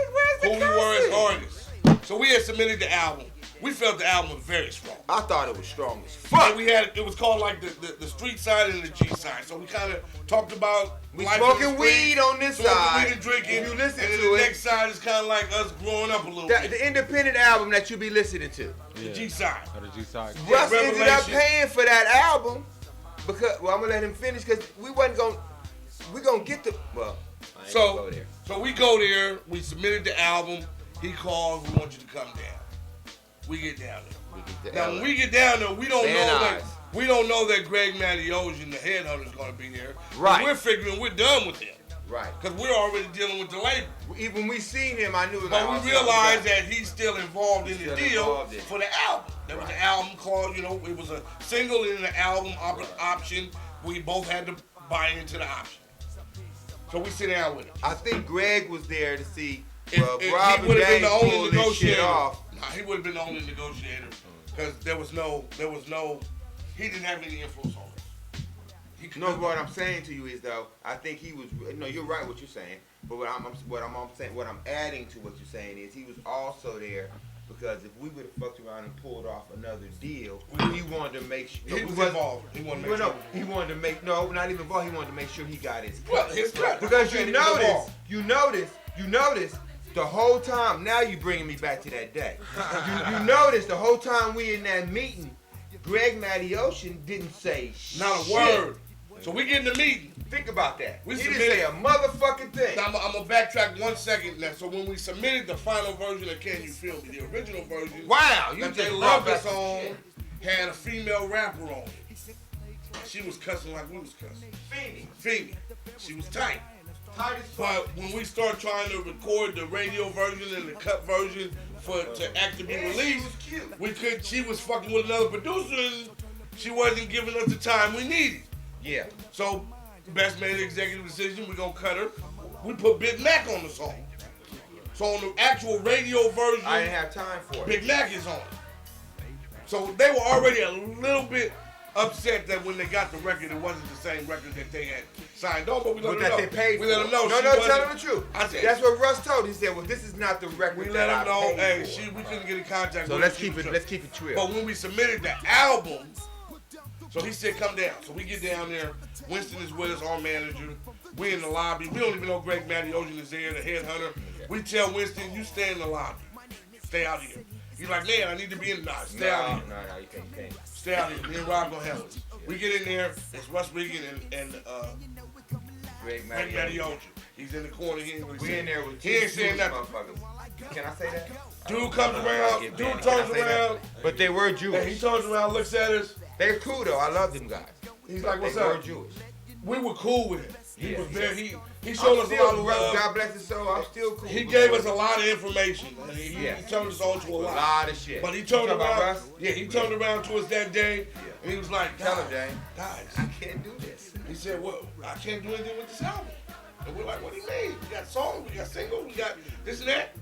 who the we were as cussing? artists. So we had submitted the album. We felt the album was very strong. I thought it was strong as And fuck. we had, it was called like the street side and the G side. So we kind of talked about We life on the smoking street, weed on this smoking side. weed and drinking. If you listen and then to the it, next side is kind of like us growing up a little bit. the independent album that you be listening to. The G side. Or the G side. Russ ended up Revelation. paying for that album because, well, I'm gonna let him finish because we wasn't gonna, we gonna get the, well, I ain't gonna go there. So we go there. We submitted the album. He calls. We want you to come down. We get down there. Now when we get down there, we don't know that Greg Mattiosi, the headhunter, is going to be there. Right. We're figuring we're done with him Right. because we're already dealing with the label. Even when we seen him, I knew it was But like, we realized that he's still involved in the Still deal involved in it. for the album. There was an album called, it was a single and an album option. We both had to buy into the option. So we sit down with him. I think Greg was there to see. If Well, he Robert would have been the Dang only pulled this shit negotiator. off. Nah, he would have been the only negotiator because he didn't have any influence on us. He could No, what I'm saying to you is though, I think he was. No, you're right what you're saying. But what I'm adding to what you're saying is he was also there because if we would have fucked around and pulled off another deal, he wanted to make sure. He was involved. He wanted to make sure. He wanted to make not even involved. He wanted to make sure he got his cut. Well, his cut. Because Okay, he was you involved. notice the whole time. Now you bringing me back to that day. you notice the whole time we in that meeting, Greg Mattiosi didn't say Not a shit. word. So we get in the meeting. Think about that. We He didn't submitted- say a motherfucking thing. Now, I'm going to backtrack 1 second now. So when we submitted the final version of Can You Feel Me, the original version Wow, you that just they brought loved back us some on shit. had a female rapper on it. She was cussing like we was cussing. Feeny. She was tight. But when we start trying to record the radio version and the cut version to act to be released, we could. She was fucking with another producer and she wasn't giving us the time we needed. Yeah. So, Best made the executive decision. We're gonna cut her. We put Big Mac on the song. So on the actual radio version, I didn't have time for it. Big Mac is on it. So they were already a little bit upset that when they got the record, it wasn't the same record that they had signed on. But we let But them know. that they paid we for. let them know. No, she no, wasn't- tell them the truth. I said, That's what Russ told. He said, "Well, this is not the record we that let I them know. paid Hey, for." we couldn't get in contact. So with let's her. keep it trill. But when we submitted the album, so he said, come down. So we get down there. Winston is with us, our manager. We in the lobby. We don't even know Greg Mattiosi is there, the headhunter. We tell Winston, you stay in the lobby. Stay out here. He's like, man, I need to be in the lobby. Stay out here. No, you can't. Stay out here. Me and Rob gonna handle it. We get in there. It's Russ Regan and Greg Greg Mattiosi. Mattiosi. He's in the corner. He ain't really We saying- in there with He ain't saying nothing. motherfuckers. Can I say that? Dude comes around. Dude Can I turns say that? around. But they were And he Jewish. turns around, looks at us. They're cool though. I love them guys. He's But like, what's they were up? Jewish. We were cool with him. He was very. He I'm showed us a still, lot of bro, love. God bless his soul. I'm still cool. He gave us a lot of information. And he Yeah. turned us on to a a lot. lot of shit. But he You turned talking about around. Russ? Yeah, he turned around to us that day, and he was like, Tell him, "Guys, Dane. guys." I can't do this. He said, "Well, I can't do anything with this album." And we're like, "What do you mean? We got songs, we got singles, we got this and that."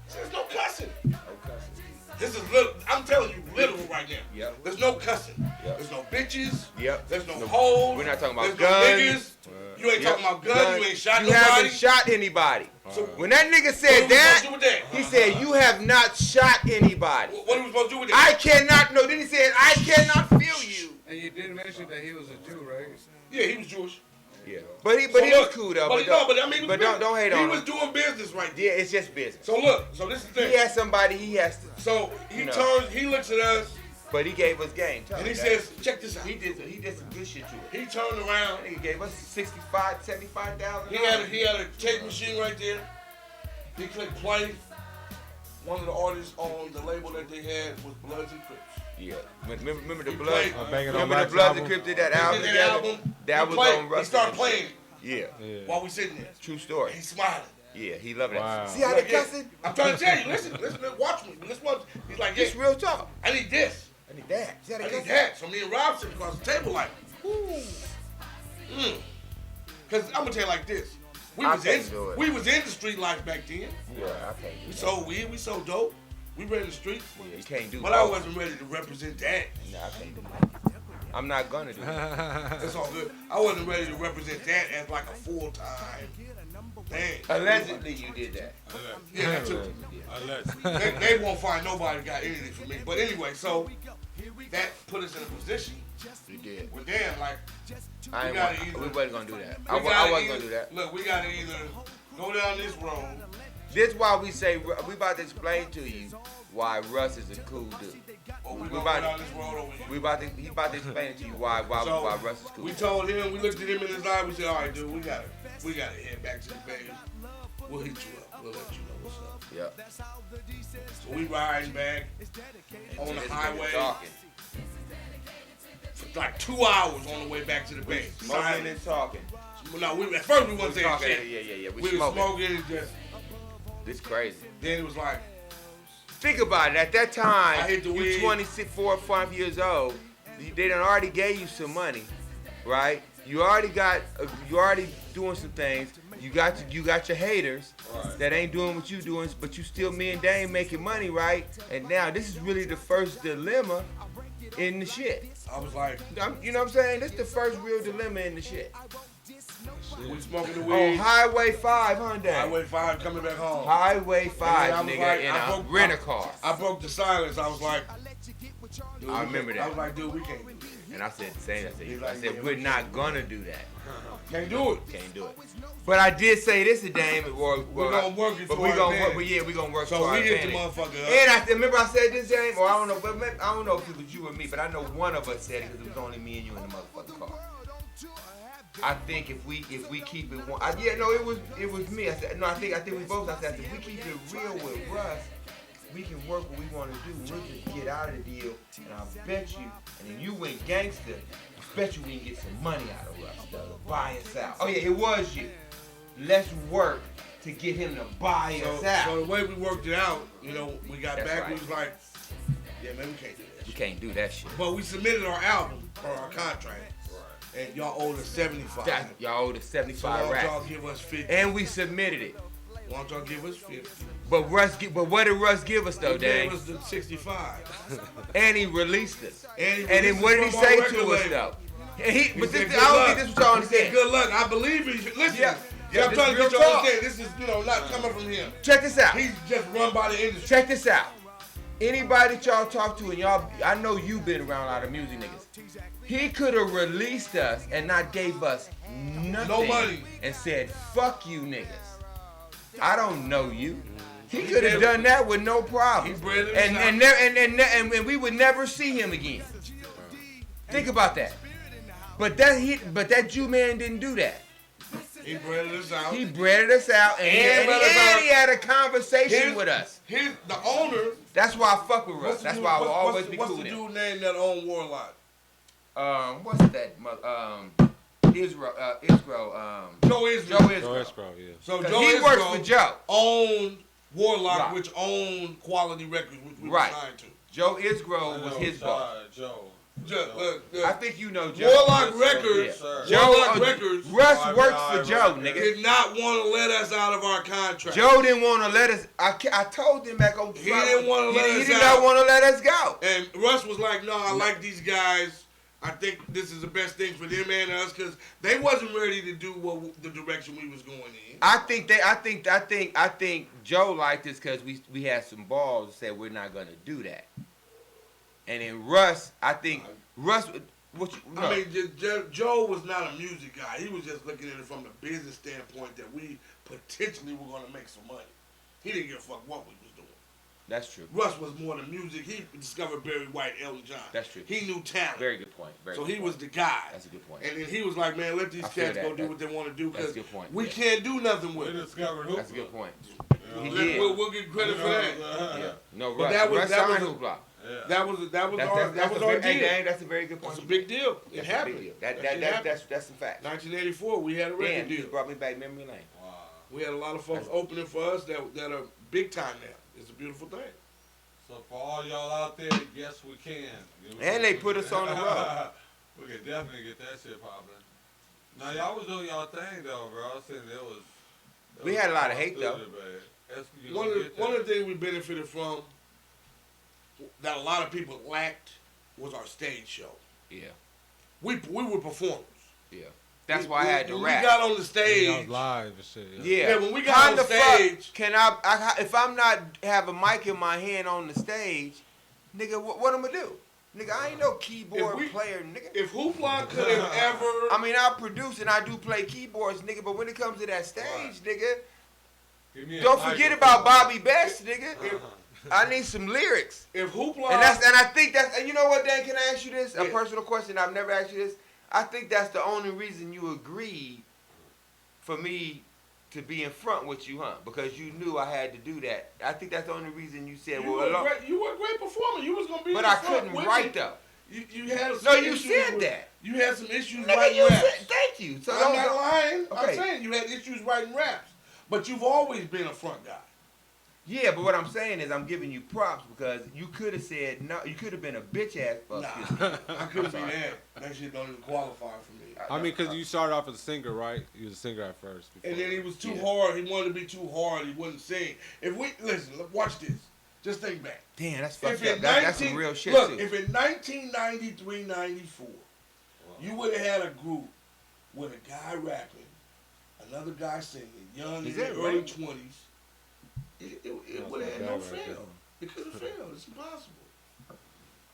He said, "There's no cussing. No cussing. This is literal. I'm telling you, literal right now. Yep. There's no cussing. Yep. There's no bitches. Yep. There's no No- hoes. we're not talking about There's guns. no niggas. You ain't talking about guns. You ain't shot You nobody. haven't shot anybody. So When that nigga what said are we supposed to that, do with that? he said, you have not shot anybody. What are we supposed to do with that? I cannot, no, then he said, I cannot feel you. And you did mention that he was a Jew, right? Yeah, he was Jewish. Yeah. But he So was look, cool though. But, no, but I mean, he was don't hate he on him. was doing business right there. Yeah, it's just business. So look, so this is the thing. He has somebody he has to, So he You know. turns, he looks at us, but he gave us game. Tell and him he that. says, "Check this out." he did some good shit to it. He turned around. He gave us 65, 75,000. He had a tape machine right there. He clicked play. One of the artists on the label that they had was Bloods and Crips. Yeah. Remember the He blood? played- Banging on Remember the Max Bloods album? and Crips did that He album did together? album. That He was played. on Russ. He started playing Yeah. Yeah. while we sitting there. True story. He's smiling. Yeah, he loved that. Wow. See how they Like, yeah, cussing? I'm trying to tell you. Listen, watch me. This one, he's like, It's yeah, real talk. I need this. I need that. See how I they need cussing? that. So me and Rob sitting across the table like, Cause I'm gonna tell you like this. We I was can't do it. in the street life back then. Yeah, I can't do We that. sold weed, we sold dope. We ran the streets. Yeah, you can't do But both. I wasn't ready to represent that. Nah, I can't do that. I'm not gonna do it. That's all good. I wasn't ready to represent that as like a full-time thing. Allegedly, you did that. Yeah, that too. They won't find nobody got anything from me. But anyway, so that put us in a position You did. where damn, like, I We gotta ain't, either- we wasn't gonna do that. we I wasn't gotta gonna either- do that. Look, we gotta either go down this road. This why we say we about to explain to you why Russ is a cool dude. Or we We gonna about go to- down this road over here. He about to explain it to you why So Russ is cool. we told him, we looked at him in his eye, we said, all right, dude, we gotta head back to the base. We'll hit you up. We'll let you know what's up. Yep. So we riding back on the This nigga highway talking, for like 2 hours on the way back to the base. smoking Silent. and talking. No, at first we We wasn't saying talking. shit. Yeah. We We was smoking. smoking and just, This crazy. then it was like, Think about it. At that time, I hit the you weed. 24 or 5 years old. They done already gave you some money, right? You already doing some things. You got your haters that ain't doing what you doing, but you still me and Dane making money, right? And now this is really the first dilemma in the shit. I was like, You know what I'm saying? This is the first real dilemma in the shit. we smoking the On weed. Highway 5, huh, Dane? Highway 5 coming back home. Highway 5, And then I was nigga, like, in I a broke- rent-a-car. I broke the silence. I was like, dude, I we remember can't- that. I was like, dude, we can't do this. And I said the same. He's I like, said yeah, we're we not gonna do that. Can't do it. Can't do it. But I did say this to Dame. We're gonna work it But to we our gonna work. advantage. But yeah, we gonna work. So to our we hit the advantage. motherfucker up. And I remember I said this, Dame, or I don't know. But maybe, I don't know if it was you or me. But I know one of us said it because it was only me and you in the motherfucking car. I think if we keep it one, it was me. I said no. I think we both. I said if we keep it real with Russ, we can work what we want to do. We'll just get out of the deal, and I'll bet you. And then you went gangster. I bet you we can get some money out of Russ, though, to buy us out. Oh yeah, it was you. Let's work to get him to buy us out. So the way we worked it out, you know, we got That's back. right. We was like, yeah, man, we can't do that. We can't do that shit. But we submitted our album for our contract, and y'all owed us 75. Y'all owed us So 75 why don't y'all racks. give us 50? And we submitted it. Why don't y'all give us 50? But what did Russ give us though, He gave Dang? us the 65. And he released us. And then what did he say to us though? And but said, this, "Good I don't luck." think this was y'all He said, understand. good luck. I believe in you. Listen, Yeah. yeah, I'm This trying to real get y'all to talk. understand. This is, not coming from him. Check this out. He's just run by the industry. Check this out. Anybody that y'all talk to, and y'all, I know you've been around a lot of music niggas. He could have released us and not gave us nothing. No money. And said, fuck you niggas. I don't know you. He He could have did. done that with no problem. He bred it and, out. and we would never see him again. Think about that. But that Jew man didn't do that. He bred us out. He breaded us out and he had a conversation with us. Here's the owner. That's why I fuck with Russ. That's why I will always be What's cool the with him. dude name that owned Warlock? What's that? Israel. Joe Israel. Joe Escrow, yeah. So 'Cause Joe he Israel works for Joe. owned Warlock, Right. which owned Quality Records, which we Right. were signed to. Joe Isgrove was his boss. Joe. I think you know Joe. Warlock Records. Joe Warlock Records Russ works for Joe, nigga. did not want to let us out of our contract. Joe didn't want to let us. I told him back on. He didn't want to let us He did out. not want to let us go. And Russ was like, "No, I like these guys. I think this is the best thing for them and us because they wasn't ready to do the direction we was going in." I think Joe liked us because we had some balls and said we're not gonna do that. And then Russ, I think Russ. I mean, Joe was not a music guy. He was just looking at it from the business standpoint that we potentially were going to make some money. He didn't give a fuck what we was doing. That's true. Russ was more the music. He discovered Barry White, Elton John. That's true. He knew talent. Very good point. So he was the guy. That's a good point. And then he was like, "Man, let these I feel cats that. go do what they want to do That's a because good point. we can't do nothing with We it." discovered Hoopla. That's a good point. He Let- did. We'll get credit for that. Yeah. No, But Russ. that was- Russ that was signed a- Hoopla. Yeah. That was our Hey, deal. gang, that's a very good point. That's a big deal. It That's a happened. big deal. That shit happened. That's some fact. 1984, we had a record Damn, you deal. just brought me back memory lane. Wow. We had a lot of folks opening for us that are big time now. It's a beautiful thing. So for all y'all out there, yes, we can. And they put us on the road. We could definitely get that shit popping. Now y'all was doing y'all thing though, bro. I was saying it was. We had a lot of hate, though. One of the things we benefited from that a lot of people lacked was our stage show. Yeah. We were performers. Yeah. That's why I had to when rap. we got on the Yeah, stage. live and shit. Yeah. When we got Kinda on stage. Can I if I'm not have a mic in my hand on the stage, nigga, what I'm gonna do? Nigga, I ain't no keyboard player, nigga. If Hoopla could have ever. I mean, I produce and I do play keyboards, nigga, but when it comes to that stage, nigga, don't forget about Bobby Best, nigga. I need some lyrics. If Hoopla. And I think that's, and you know what, Dan, can I ask you this? A Yeah. personal question, I've never asked you this. I think that's the only reason you agreed for me to be in front with you, huh? Because you knew I had to do that. I think that's the only reason you said, You well, were a great performer. You was gonna be. but in I front couldn't with write me. though. You had some No, you issues said with- that. You had some issues Nigga, writing you raps. said, thank you. So I'm not lying. I'm Okay. saying you had issues writing raps, but you've always been a front guy. Yeah, but what I'm saying is I'm giving you props because you could have said no. You could have been a bitch ass. Nah, I couldn't be that. That shit don't even qualify for me. I mean, because you started off as a singer, right? You was a singer at first. And then he was too Yeah. hard. He wanted to be too hard. He wouldn't sing. If we listen, look, watch this. Just think back. Damn, that's If fucked in up. That's some real shit look, too. if in 1993, 94, you would have had a group with a guy rapping, another guy singing, young Is in that their early right? 20s, it That's would have had not no bad right fail. It could have failed. It's impossible.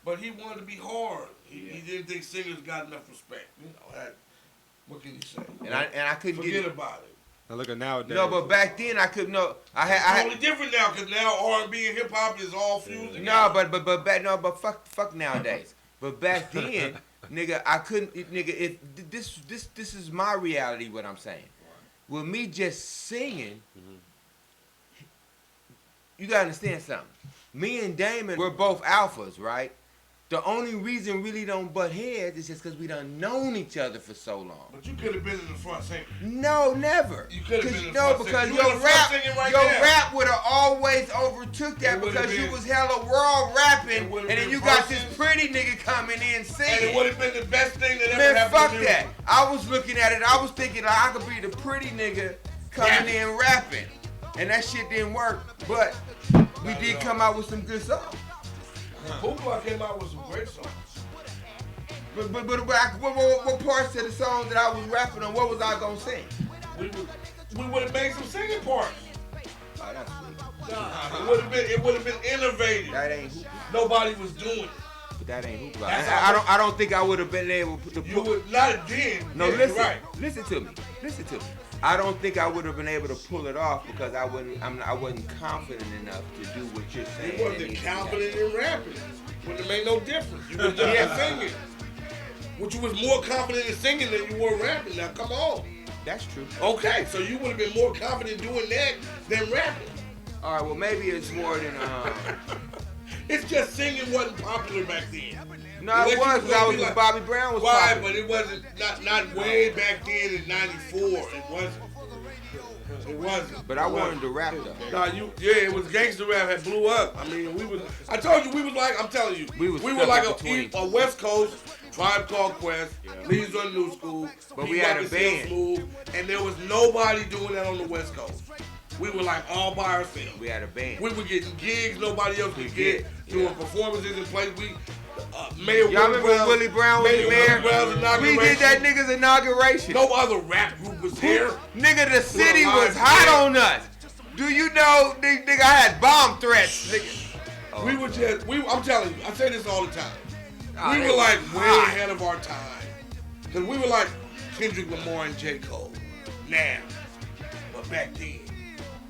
But he wanted to be hard. He didn't think singers got enough respect. You know, what can you say? And I couldn't Forget get it. about it. Now look at nowadays. No, but back then I couldn't know. I It's had. totally different now because now R&B and hip hop is all fused together. No, but back fuck nowadays. But back then, nigga, I couldn't. If this is my reality. What I'm saying, with me just singing, you gotta understand something. Me and Damon, we're both alphas, right? The only reason really don't butt heads is just because we done known each other for so long. But you could have been in the front singing. No, never. You could have been in the No, front because singing. You in your the front rap, singing right your now. rap would have always overtook that It would've because you been- was hella world rapping, It and would've then been you got this verses. pretty nigga coming in And it singing. would have been the best thing that ever Man, happened fuck to that. music. I was looking at it. I was thinking like I could be the pretty nigga coming in rapping, and that shit didn't work. But we did come out with some good songs. Hoopla came out with some great songs. But what parts of the songs that I was rapping on? What was I gonna sing? We would have made some singing parts. Oh, that's sweet. It would have been innovative. That ain't Hoopla. Nobody was doing it. But that ain't Hoopla. That's how I don't think I would have been able to You would not then. No, yeah, listen, you're right. listen to me. I don't think I would have been able to pull it off because I wasn't confident enough to do what you're saying. You wasn't confident in rapping. Wouldn't have made no difference. You was just Yeah. singing. Which you was more confident in singing than you were rapping. Now come on. That's true. Okay, so you would have been more confident doing that than rapping. All right, well maybe it's more than It's just singing wasn't popular back then. No, it was because I was like, Bobby Brown was why? popular. But it wasn't not way back then in '94. It wasn't. It wasn't. But I wanted to rap though. Nah, it was gangster rap that blew up. I mean, I told you we was like, I'm telling you, we were like a West Coast Tribe Called Quest, Leads on New School, but we had a band, Smooth, and there was nobody doing that on the West Coast. We were like all by ourselves. We had a band. We were getting gigs nobody else could get, doing performances in places. Y'all remember when Willie Brown was the mayor? We did that nigga's inauguration. No other rap group was here. Nigga, the city was hot on us. Do you know, nigga, I had bomb threats. Nigga. We were just, I'm telling you, I say this all the time. We were like way ahead of our time. Because we were like Kendrick Lamar and J. Cole now. But back then,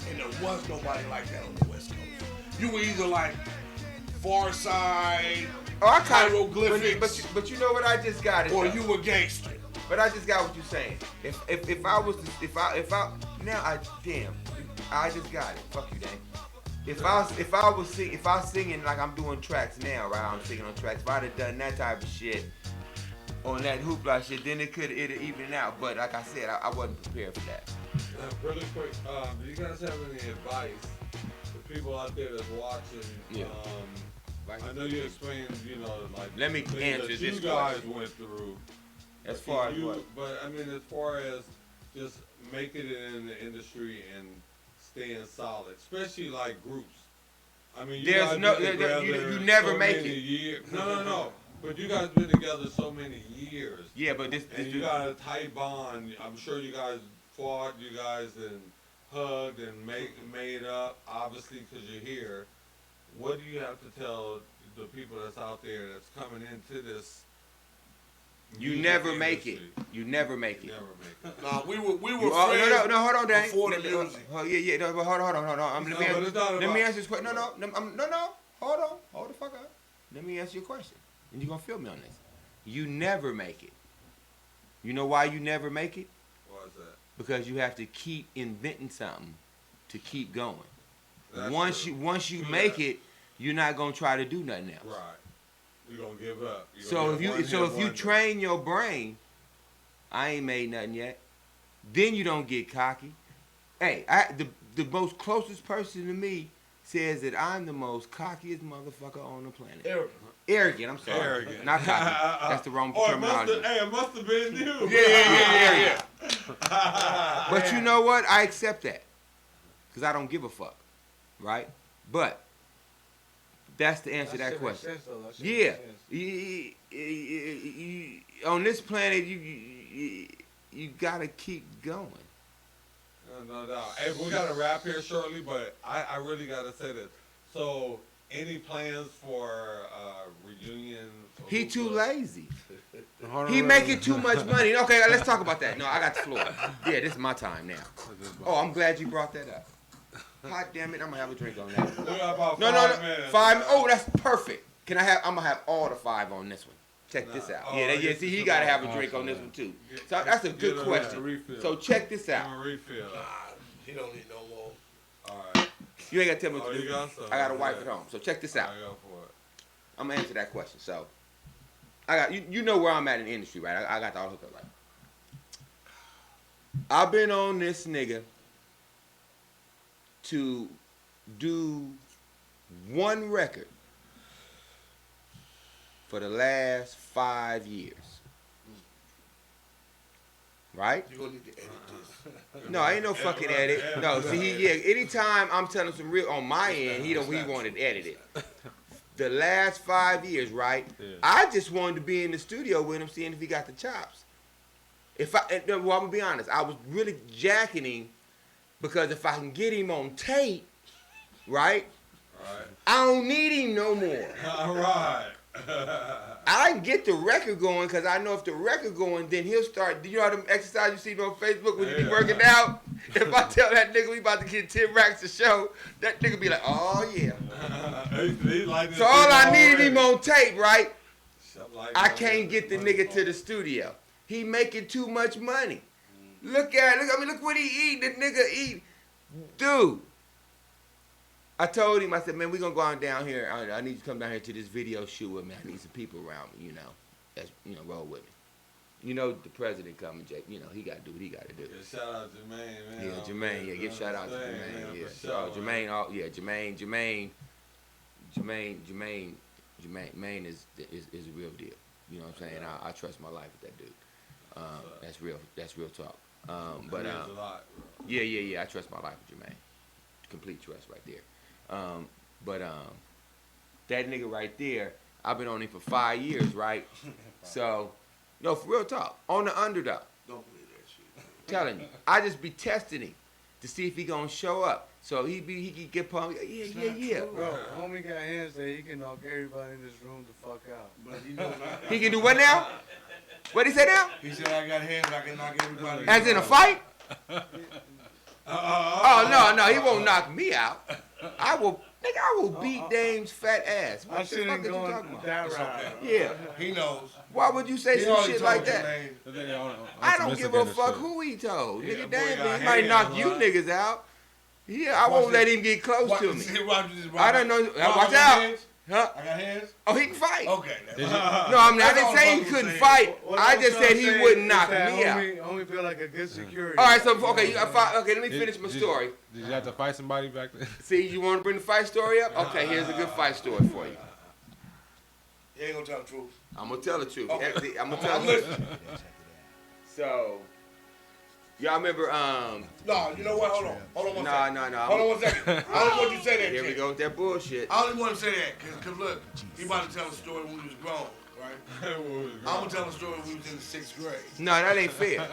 and there was nobody like that on the West Coast. You were either like Far Side, Hieroglyphics. But you know what I just got? Or you were gangster. But I just got what you're saying. If I was I just got it. Fuck you, Dan. If I was singing like I'm doing tracks now, right? I'm singing on tracks. If I'd have done that type of shit on that hoopla shit, then it'd even out. But like I said, I wasn't prepared for that. Really quick, do you guys have any advice for people out there that's watching? Yeah. I know you explained, like let me answer that this you guys question. went through. As far as what? But I mean, as far as just making it in the industry and staying solid, especially like groups. I mean, you never make it. Years. No. But you guys been together so many years. Yeah, but and you got a tight bond. I'm sure you guys fought, you guys and hugged and made up. Obviously, because you're here. What do you have to tell the people that's out there that's coming into this? You never make it. You never make it. Never make it. Nah, we were friends. No, hold on, Dan. Before the music. No, but hold on. Let me answer this question. No. Hold the fuck up. Let me answer your question, and you're gonna feel me on this. You never make it. You know why you never make it? Why is that? Because you have to keep inventing something to keep going. That's Once you make it, you're not gonna try to do nothing else. Right. You're gonna give up. So if you train your brain, I ain't made nothing yet. Then you don't get cocky. Hey, the most closest person to me says that I'm the most cockiest motherfucker on the planet. Arrogant. I'm sorry. Arrogant. Not cocky. That's the wrong terminology. It must have been you. Yeah. But you know what? I accept that. Because I don't give a fuck. Right? But that's the answer to that question. Yeah. On this planet, you gotta keep going. No doubt. Hey, we gotta wrap here shortly, but I really gotta say this. So, any plans for reunion? He too lazy. He making too much money. Okay, let's talk about that. No, I got the floor. Yeah, this is my time now. Oh, I'm glad you brought that up. God damn it, I'm gonna have a drink on that. We got about No. 5 minutes. 5. Oh, that's perfect. I'm gonna have all the 5 on this one. Check this out. See, he gotta have a drink on this one too. So that's a good question. So check this out. I'm a refill. He don't need no more. All right. You ain't gotta tell me what to you do. got some. I got a wife at home. So check this out. I go for it. I'm gonna answer that question. So I got you know where I'm at in the industry, right? I got the all hooked up right. I've been on this nigga to do one record for the last 5 years. Right? You're gonna need to edit this. No, ain't no fucking edit. No, see, anytime I'm telling some real on my end, he wanted edited. The last 5 years, right? Yeah. I just wanted to be in the studio with him, seeing if he got the chops. I'm gonna be honest, I was really jacking him because if I can get him on tape, right? I don't need him no more. All right. I can get the record going because I know if the record going, then he'll start. You know how them exercise you see on Facebook when you be working out? If I tell that nigga we about to get 10 racks a show, that nigga be like, oh yeah. So all I needed him on tape, right? I can't get the nigga to the studio. He making too much money. Look what he eat. The nigga eat. Dude. I told him, I said, man, we gonna go on down here. I need you to come down here to this video shoot with me. I need some people around me, that's roll with me. The president coming, Jake. He got to do what he got to do. Yeah, shout out Jermaine, man. Yeah, Jermaine. Yeah, give shout out to Jermaine. Yeah, so Jermaine. Jermaine is a real deal. You know what I'm saying? I trust my life with that dude. That's real. That's real talk. But a lot, bro. yeah. I trust my life with Jermaine. Complete trust right there. But that nigga right there, I've been on him for 5 years, right? So, no, for real talk, on the underdog. Don't believe that shit. Telling you, I just be testing him to see if he gonna show up. So he can get pumped. Yeah. Bro, homie got hands that he can knock everybody in this room the fuck out. But He can do what now? What he say now? he said I got hands I can knock everybody. As in a fight? Oh no, he won't knock me out. I will beat Dame's fat ass. I What the fuck shouldn't are you go talking about? that route. Yeah. He knows. Why would you say He some already shit told like that? Jermaine. I don't give a fuck who he told. Yeah, Nigga, boy damn, got he might hands, knock you right? niggas out. Yeah, I won't Watch let this. him get close to me. I don't know. Watch out. Huh? I got hands? Oh, he can fight. Okay. No, I didn't say he couldn't fight. I just said he wouldn't knock me out. Homie feel like a good security. All right, so okay, let me finish my story. Did you have to fight somebody back then? See, you want to bring the fight story up? Okay, here's a good fight story for you. You ain't gonna tell the truth. I'm gonna tell the truth. Okay. I'm gonna tell I'm the truth. listening. So, y'all remember? No, you know what? Hold on one second. No. Hold on 1 second. I don't want you to say that Here we shit. go with that bullshit. I only want to say that because look, he about to tell a story when we was grown, right? I'm gonna tell a story when we was in the 6th grade. No, that ain't fair.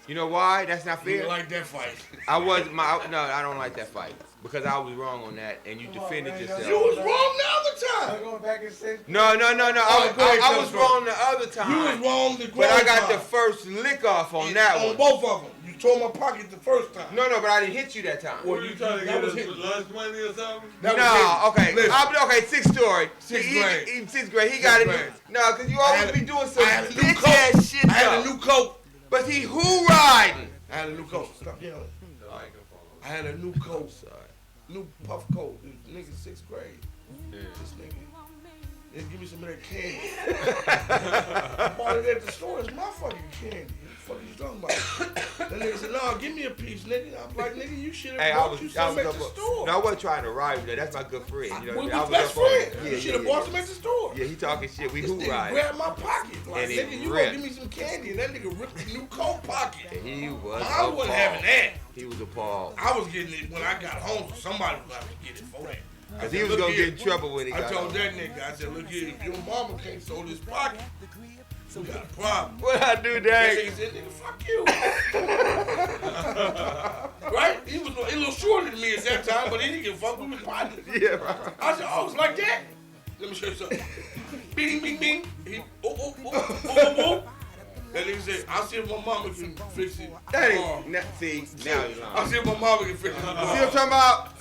You know why? That's not You fair. like that fight? I don't like that fight because I was wrong on that, and you defended yourself. You was wrong the other I'm time. going back and say. No. All right, go ahead, I tell was the wrong the other time. You was wrong the But I got time. the first lick off on that On one. both of them. You tore my pocket the first time. No, but I didn't hit you that time. Were you trying to that get was us hit. lunch money or something? That was No, hit. okay. Listen, Okay, sixth story. Sixth grade. In 6th grade, he got it. grade. No, because you I always had be a- doing some I had a new bitch coat. ass shit. I had a though. new coat. But he who riding? I had a new coat. Stop yelling. I had a new coat. New puff coat. This nigga 6th grade. This nigga. They give me some of that candy. I bought it at the store. It's my fucking candy. What the fuck you talking about? That nigga said, no, give me a piece, nigga. I'm like, nigga, you should Hey, have I bought was, you I some was at the store. No, I wasn't trying to ride with that. That's my good friend. You know, We I was was best up on it. friends. You should have bought some at the store. Yeah, he talking shit. We This who nigga riding? grabbed my pocket. Like, And it nigga, you ripped. gonna give me some candy. And that nigga ripped the new coat pocket. And he was I wasn't having that. He was appalled. I was getting it when I got home. Somebody was going to get it for that. Because he was going to get in trouble when he I got told home. that nigga, I said, look here, if your mama can't sew this pocket, we got a problem. What I do, That Dang? nigga said, nigga, fuck you. Right? He was a little shorter than me at that time, but he didn't give a fuck with his partner. Yeah, right. I said, oh, it's like that? Let me show you something. Bing, bing, bing. He, oh. That nigga said, I'll see if my mama can fix it. That tomorrow." ain't, see, now he's I'll lying. see if my mama can fix it. See what I'm talking about?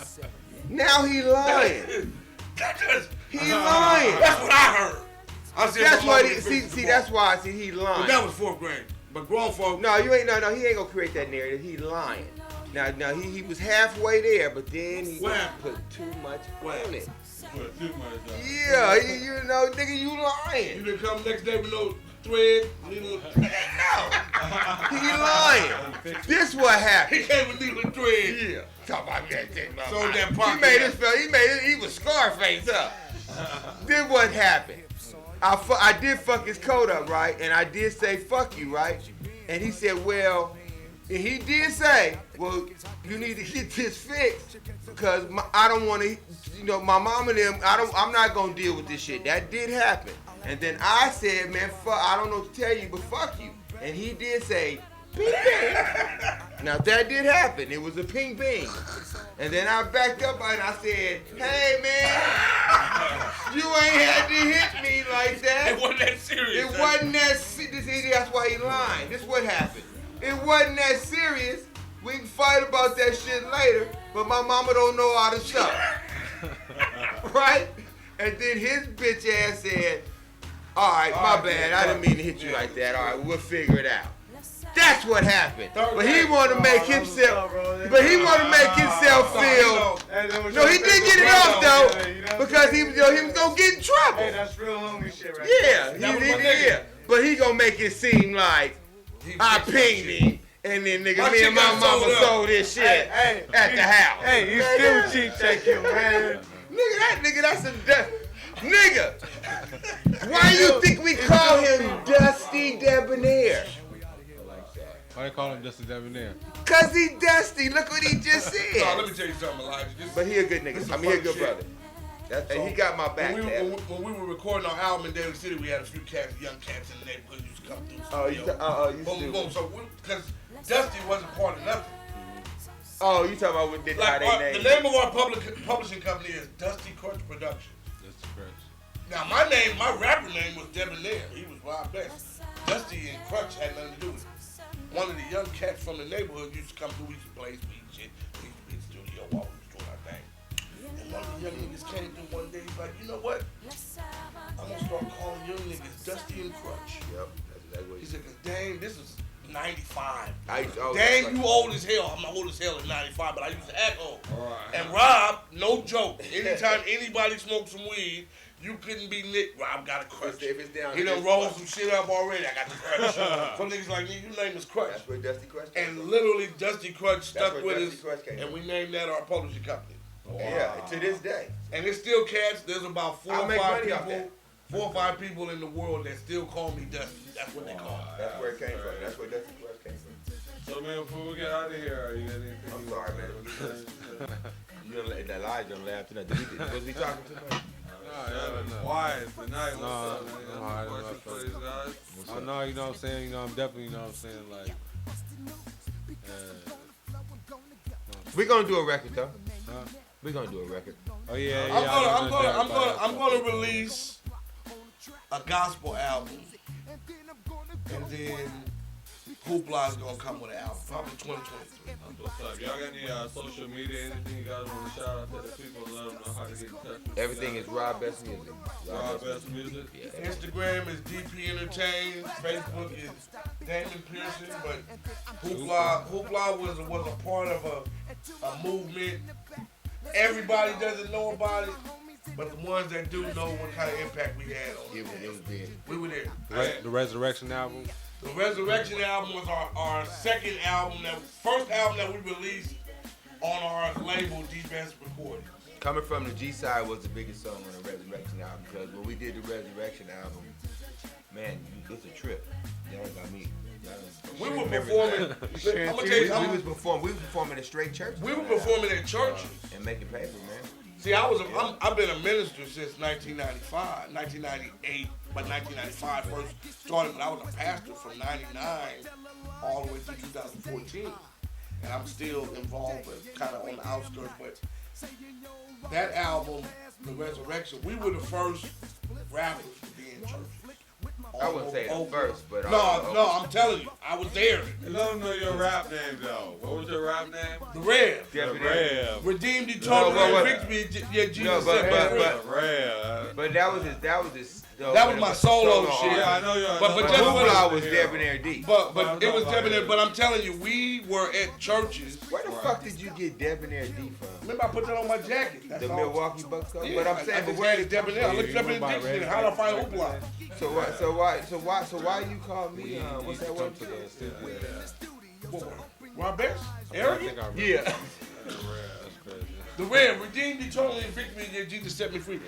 Now he lying. He lying. That's what I heard. I said That's my mama what can he, fix see, it see, tomorrow. that's why, see, he But lying. that was 4th grade. But grown folk. No, you ain't, no, he ain't gonna create that narrative. He lying. Now, he was halfway there, but then he What happened? put too much What on it. Put too much on. Yeah, you know, nigga, you You lying. didn't come next day with no thread. He lying. This what happened. He came with needle and thread. Yeah. Talk about that thing. Sold that He pocket. made this fella, he was Scarface up. Then what happened? I did fuck his coat up, right? And I did say, fuck you, right? And he said, well, and he did say, well, you need to get this fixed because I don't want to, my mom and them, I'm not going to deal with this shit. That did happen. And then I said, man, fuck, I don't know what to tell you, but fuck you. And he did say, ping ping. Now that did happen. It was a ping ping. And then I backed up and I said, hey man, you ain't had to hit me like that. It wasn't that serious. It wasn't that serious. That's why he lying. This what happened. It wasn't that serious. We can fight about that shit later, but my mama don't know how to shop. Right? And then his bitch ass said, all right, my bad. I didn't mean to hit you like that. All right, we'll figure it out. That's what happened. But he grade. want to make himself. But he want to make himself feel. No, he did get it off though, because he was gonna get in trouble. Hey, that's real homie shit right Yeah, there. That was my nigga. yeah. But he gonna make it seem like I pinged him, and then nigga, My me shit and my got mama sold up. sold this shit at the house. Hey, you still cheat check you, man. Nigga, that's a nigga. Why you think we call him Dusty Debonair? Why they call him Dusty Debonair? Cause he dusty. Look what he just No, said. let me tell you something, Elijah. But he a good nigga. I mean, he a good brother. And he got my back. When we were recording our album in Daly City, we had a few cats, young cats in the neighborhood used to come through. You boom, still. boom. So, because Dusty wasn't part of nothing. Oh, you talking about what did how they The name? name of our publishing company is Dusty Crutch Productions. Dusty Crutch. Now, my rapper name was Debonair. He was Rob Best. Dusty and Crutch had nothing to do with it. One of the young cats from the neighborhood used to come through. We used to play speed shit. We used to be in the studio while we was doing our thing. And one of the young niggas came through one day. He's like, you know what? I'm gonna start calling young niggas Dusty and Crutch. Yep. That's what He said, dang, this is 95. oh, Dang, you old as hell. I'm not old as hell at 95, but I used to act old. And Rob, no joke. Anytime anybody smoked some weed, you couldn't be Nick. Rob got a crutch. If it's down He here, done rolled some shit up already. I got the crutch. Some niggas like me, your name is Crutch. That's where Dusty Crutch came And from. literally, Dusty Crutch stuck where with Dusty Crutch us, came and from. we named that our publishing company. Yeah, to this day. And it's still cats. There's about four I or make five money off people. that. 4 or 5 people in the world that still call me Dusty. That's what they call me. That's where it came from. That's where Dusty Crutch came from. So, man, before we get out of here, you got anything? I'm sorry, man. You don't let that lie don't laugh tonight. Was we talking too much? Quiet tonight. What's No, up, man? no, I Any don't questions know. for these guys? Oh no, you know what I'm saying? You know, I'm definitely, you know what I'm saying, like, We're gonna do a record though. huh? We're gonna do a record. Oh yeah, yeah. I'm gonna release a gospel album, and then Hoopla is gonna come with an album, probably 2023. What's up? Y'all got any social media, anything you guys want to shout out to the people, let them know how to get in touch with you Everything guys? is Rob Best Music. Rob Best Music? Yeah. Instagram is DP Entertain, Facebook is Damon Pearson, but Hoopla was a part of a movement. Everybody doesn't know about it, but the ones that do know what kind of impact we had on it. It was big. We were there. The Resurrection album. The Resurrection album was our second album, first album that we released on our label, D-Best Recordings. Coming from the G side was the biggest song on the Resurrection album, because when we did the Resurrection album, man, it's a trip. Y'all got me. We were performing. I'm gonna tell you something. We was performing at straight churches. We were performing at churches. And making paper, man. See, I've been a minister since 1995, 1998, but 1995 first started. But I was a pastor from '99 all the way through 2014, and I'm still involved, but kind of on the outskirts. But that album, The Resurrection, we were the first rappers to be in churches. I wouldn't say the first, but No, I'm telling you, I was there. Let them know your rap name, though. What was your rap name? The Rev. The Rev. Redeemed eternally and victory. Yeah, Jesus set me free. Rev. But that was his. That was my solo shit. Yeah, I know you're. But But just what Hoopla was Debonair D. But it was Debonair. But I'm telling you, we were at churches. Where the fuck did you get Debonair D from? Remember, I put that on my jacket. That's The all. Milwaukee Bucks? Yeah, But I'm saying, I but just where had did it Debonair. I looked up in the dictionary. How do I find Hoopla? So why you call me? What's that word? Rob Best? Arrogant? Yeah. The Rev. Redeemed eternally and victory. Yeah, Jesus set me free.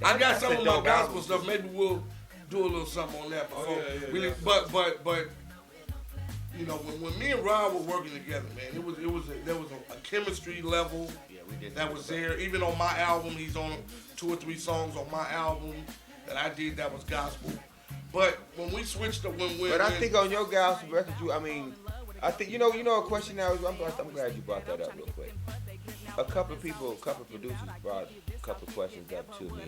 I got some of my gospel stuff. Maybe we'll do a little something on that. But you know, when me and Rob were working together, man, there was a chemistry level that was there. Even on my album, he's on 2 or 3 songs on my album that I did that was gospel. But when we switched to But I think on your gospel record, I think you know a question now. I'm glad you brought that up real quick. A couple of producers brought a couple of questions up to me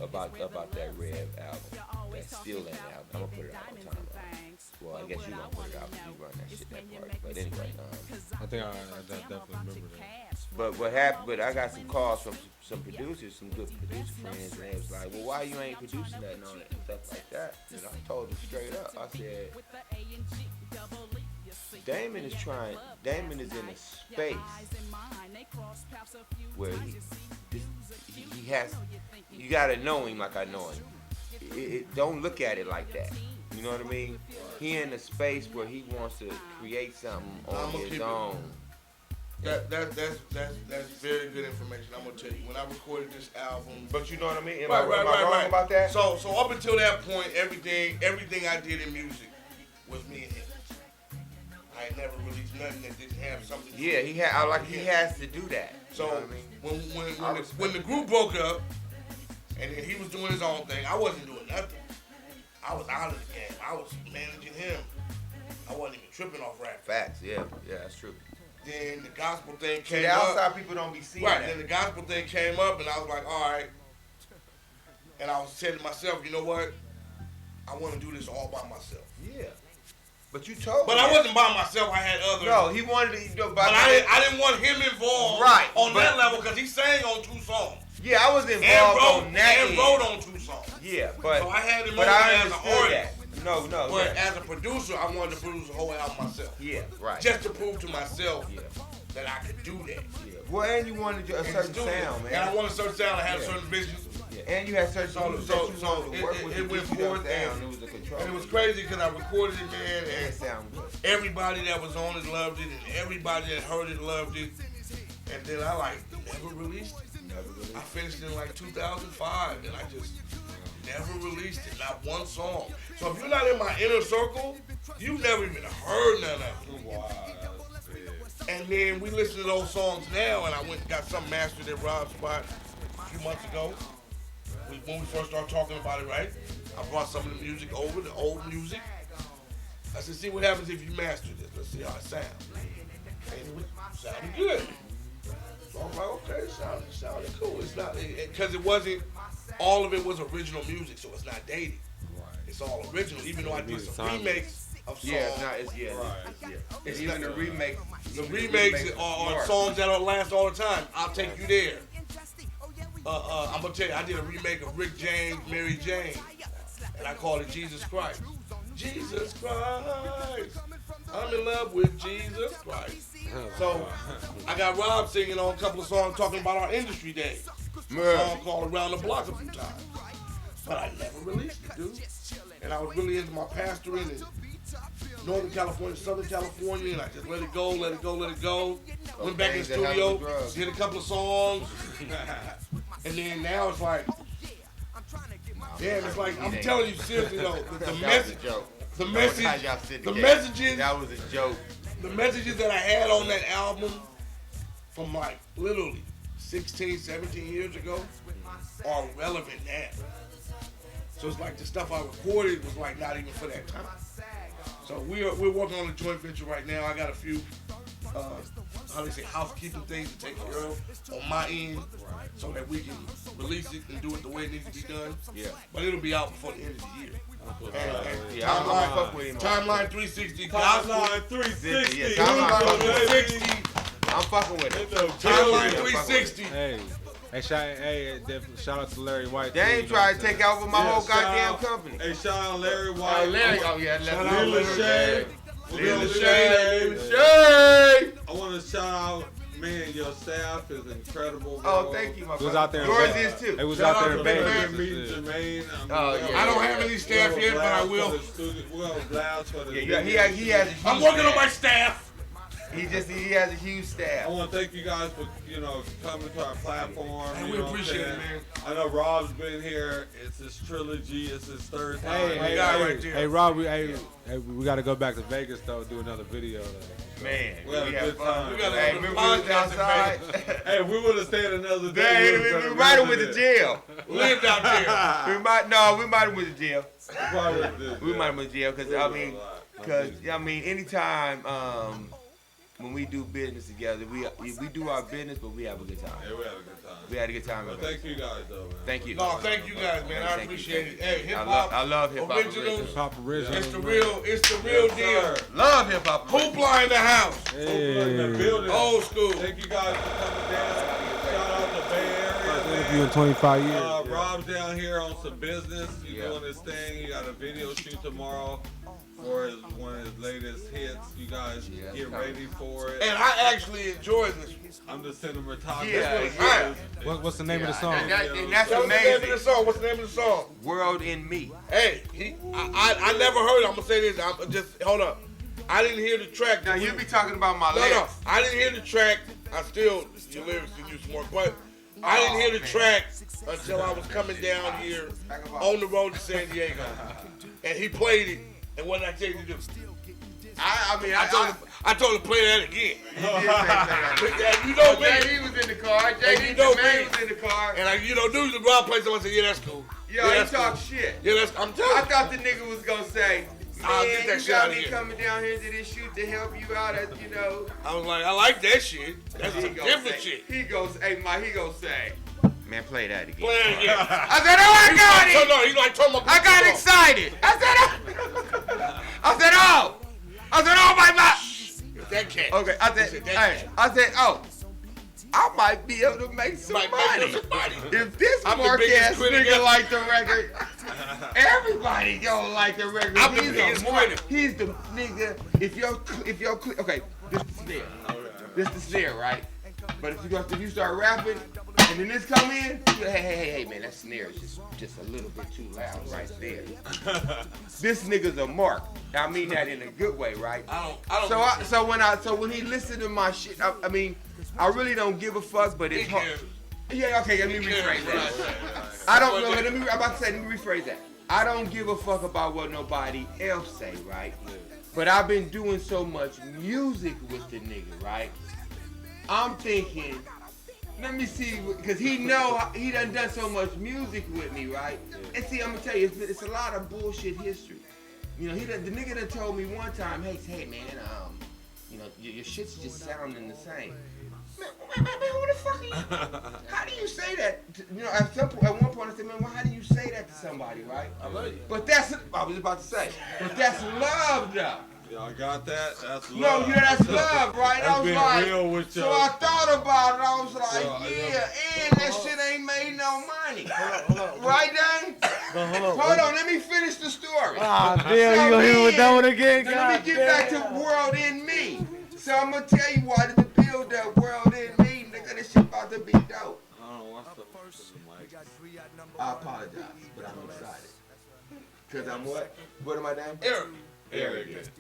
about that Rev album, that Still Ain't album. I'm gonna put it out on time. Well, I guess you gonna put it out because you run that shit that part. But anyway, I think I definitely remember that. but what happened? But I got some calls from some producers, some good producer friends, and they was like, "Well, why you ain't producing nothing on it and stuff like that?" And I told them straight up. I said, Damon is in a space where he has. You gotta know him like I know him. Don't look at it like that. You know what I mean? He in a space where he wants to create something on his own. That's very good information. I'm gonna tell you, when I recorded this album. But you know what I mean? Am Right, I wrong about that? So up until that point, everything I did in music was me and him. I ain't never released nothing that didn't have something. Yeah, he has to do that. So you know what I mean? when the group broke up, and then he was doing his own thing, I wasn't doing nothing. I was out of the game. I was managing him. I wasn't even tripping off rap. Facts, yeah, that's true. Then the gospel thing See, came the up. outside people don't be seeing Right, that. then the gospel thing came up, and I was like, all right. And I was saying to myself, you know what? I want to do this all by myself. Yeah. But you told But me I that. wasn't by myself. I had others. No, he wanted to. But I didn't want him involved on but- that level because he sang on 2 songs. Yeah, I was involved on that. And wrote on 2 songs. Yeah, but So I had him but over I as an understood artist. that. No, But yeah. as a producer, I wanted to produce a whole album myself. Yeah, right. Just to prove to myself Yeah. that I could do that. Yeah. Well, and you wanted a In the certain studio. sound, man. And I wanted a certain sound. I had a Yeah. certain vision. Yeah. And you had certain So- songs so- that you so wanted to work it- with it to went get you forth down. and- It was a control. And it was crazy because I recorded it, man, It and sound good. everybody that was on it loved it, and everybody that heard it loved it. And then I never released it. I finished in 2005, and I just never released it, not one song. So if you're not in my inner circle, you've never even heard none of it. Wow, that's big. And then we listen to those songs now, and I went and got some mastered at Rob's spot a few months ago. When we first started talking about it, right? I brought some of the music over, the old music. I said, see what happens if you master this. Let's see how it sounds. And it sounded good. So I'm like, okay, it sounded cool. It's not, because it wasn't, all of it was original music, so it's not dated. It's all original, even though I did some remakes of songs. Yeah, it's not. It's It's even not- the remakes. The remakes are songs that'll last all the time. I'll take you there. I'm gonna tell you, I did a remake of Rick James, Mary Jane, and I called it Jesus Christ. Jesus Christ, I'm in love with Jesus Christ. So I got Rob singing on a couple of songs talking about our industry days. A song called Around the Block a few times. But I never released it, dude. And I was really into my pastoring in Northern California, Southern California, and I just let it go, let it go, let it go. Went back in the things that happen studio, with drugs. did a couple of songs, and then now it's like, damn, it's like, I'm telling you seriously though, the message, the message, the messages, That was a joke. the messages that I had on that album from literally 16, 17 years ago are relevant now. So it's like the stuff I recorded was not even for that time. So we're working on a joint venture right now. I got a few, housekeeping things to take care of on my end so that we can release it and do it the way it needs to be done. Yeah. But it'll be out before the end of the year. And Yeah, I'm gonna fuck with him. Timeline 360. Timeline 360. Yeah, Timeline 360. I'm fucking with it. Timeline 360. Hey, shout out to Larry White. They ain't trying to take over my whole goddamn company. Hey, shout out Larry White. Shout out Lil Shay. Lil Shay. Shay. I want to shout out, man, your staff is incredible, bro. Oh, thank you, my It was brother. out there in Yours Vegas. is too. It was Shout out there out in to Vegas. Meet Jermaine. Oh, yeah. I don't have any staff yet, but I will. We'll blast for the Yeah, he has a huge I'm working on my staff. staff. He has a huge I staff. want to thank you guys for, coming to our platform. Man, you we know what I'm appreciate it, saying? man. I know Rob's been here. It's his trilogy. It's his third time. Hey, Rob, we got to go back to Vegas though, do another video. Though. Man, We had a had good fun. time. We got Hey, another remember we was podcast in outside? Hey, if we would have stayed another day. Hey, we we might have went to jail. Lived out there. We might have went to jail. We We might have went to jail because anytime when we do business together, we do our business, but we have a good time. Yeah, we had a good time. We had a good time. Well, thank you guys, though, man. Thank you. No, thank you guys, man. I Thank you, appreciate thank it. Hey, you. hip I hop love hip hop originals. Pop original. It's the real Yes, deal. sir. Love hip hop. Hoopla in the house. In the Hey. building. Old school. Thank you guys for coming down. Shout out to Bay First Area. interview in 25 years. Rob's down here on some business. He's Yeah. doing his thing. He got a video shoot tomorrow for one of his latest hits. You guys guys get ready for it. And I actually enjoy this one. I'm the cinematographer. Yeah. What's the name of the song? And that's What's the name of amazing. the song? What's the name of the song? World in Me. Hey, I never heard it. I'm gonna say this. I'm just hold up. I didn't hear the track. Now you be talking about my No, lyrics. I didn't hear the track. I still your lyrics can use more, but I didn't hear the track until I was coming down here on the road to San Diego, and he played it. And what did I tell you to do? I told him to play that again. You know me. JD was in the car. And JD you know man me. was in the car. And usually Rob plays someone say, yeah, that's cool. Yo, yeah, he that's talk cool. shit. Yeah, I'm telling I you. thought the nigga was gonna say, I'll man, get that you shit got out of me here. coming down here to this shoot to help you out at, I was like, I like that shit. That's He some gonna different say- shit. He goes, hey, Mike, he gonna say, man, play that again. Play that again. I said, oh, I got it. No, he's like, turn my I got excited. I said, oh, my God. That cat. Okay, I said, oh, I might be able to make some Might money. make some money. If this I'm the mark biggest ass critic nigga ever. like the record, everybody gonna like the record. I'm the He's biggest a mark. critic. He's the nigga. If your okay, this the snare. This the snare, right? But if you start rapping and then this come in, you go, hey, man, that snare is just a little bit too loud right there. This nigga's a mark. I mean that in a good way, right? I don't. So when he listened to my shit, I mean, I really don't give a fuck, but it's hard. Yeah, okay, let me rephrase that. I don't know. I'm about to say, let me rephrase that. I don't give a fuck about what nobody else say, right? But I've been doing so much music with the nigga, right? I'm thinking, let me see, because he done so much music with me, right? And see, I'm gonna tell you, it's a lot of bullshit history. You know, the nigga done told me one time, hey man, your shit's just sounding the same. Man, who the fuck are you? How do you say that? You know, at one point I said, man, well, how do you say that to somebody, right? I love you. But I was about to say, but that's love, though. Y'all got that? That's No, love. that's love, right? That's I was being like, real with so y'all. I thought about it. I was like, Well, and that shit ain't made no money. Hold on. Right, Dan? Hold on, let me finish the story. Ah, damn, you gonna hit me with that one again? So let me get back to World in Me. So I'm gonna tell you why to build that World in Me, nigga. This shit about to be dope. I don't know what's the mic. I apologize, but I'm excited. Cause I'm what? What am I name? Eric. Arrogant.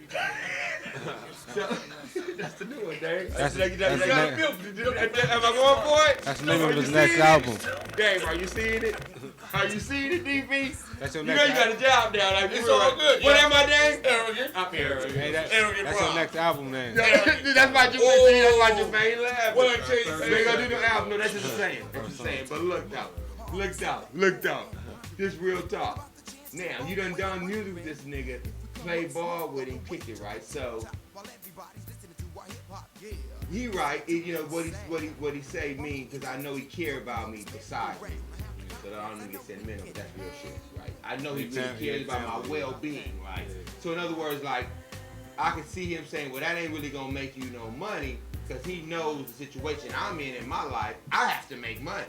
So, that's the new one, Dave. That's Am I the going for it? That's the name of Are you his next seeing it? album. Dave, are you seeing it? Are you seeing it, DB? That's your You know next you got a job now. Like, It's you all right. good. What yeah. am I, Dave? Arrogant. I'm arrogant. Hey, Arrogant that's your Rob. next album name. That's my Jermaine. That's my Jermaine laugh. What I tell you, We ain't gonna do the album. No, that's just a saying. That's just a saying. But look out. This real talk. Now, you done music with this nigga, play ball with him, kicked it, right? So he right, you know what he say mean, because I know he care about me besides me. So I don't even get sentimental, but that's real shit, right? I know he really cares about my well-being, right? So in other words, like, I can see him saying, well, that ain't really gonna make you no money, because he knows the situation I'm in my life. I have to make money.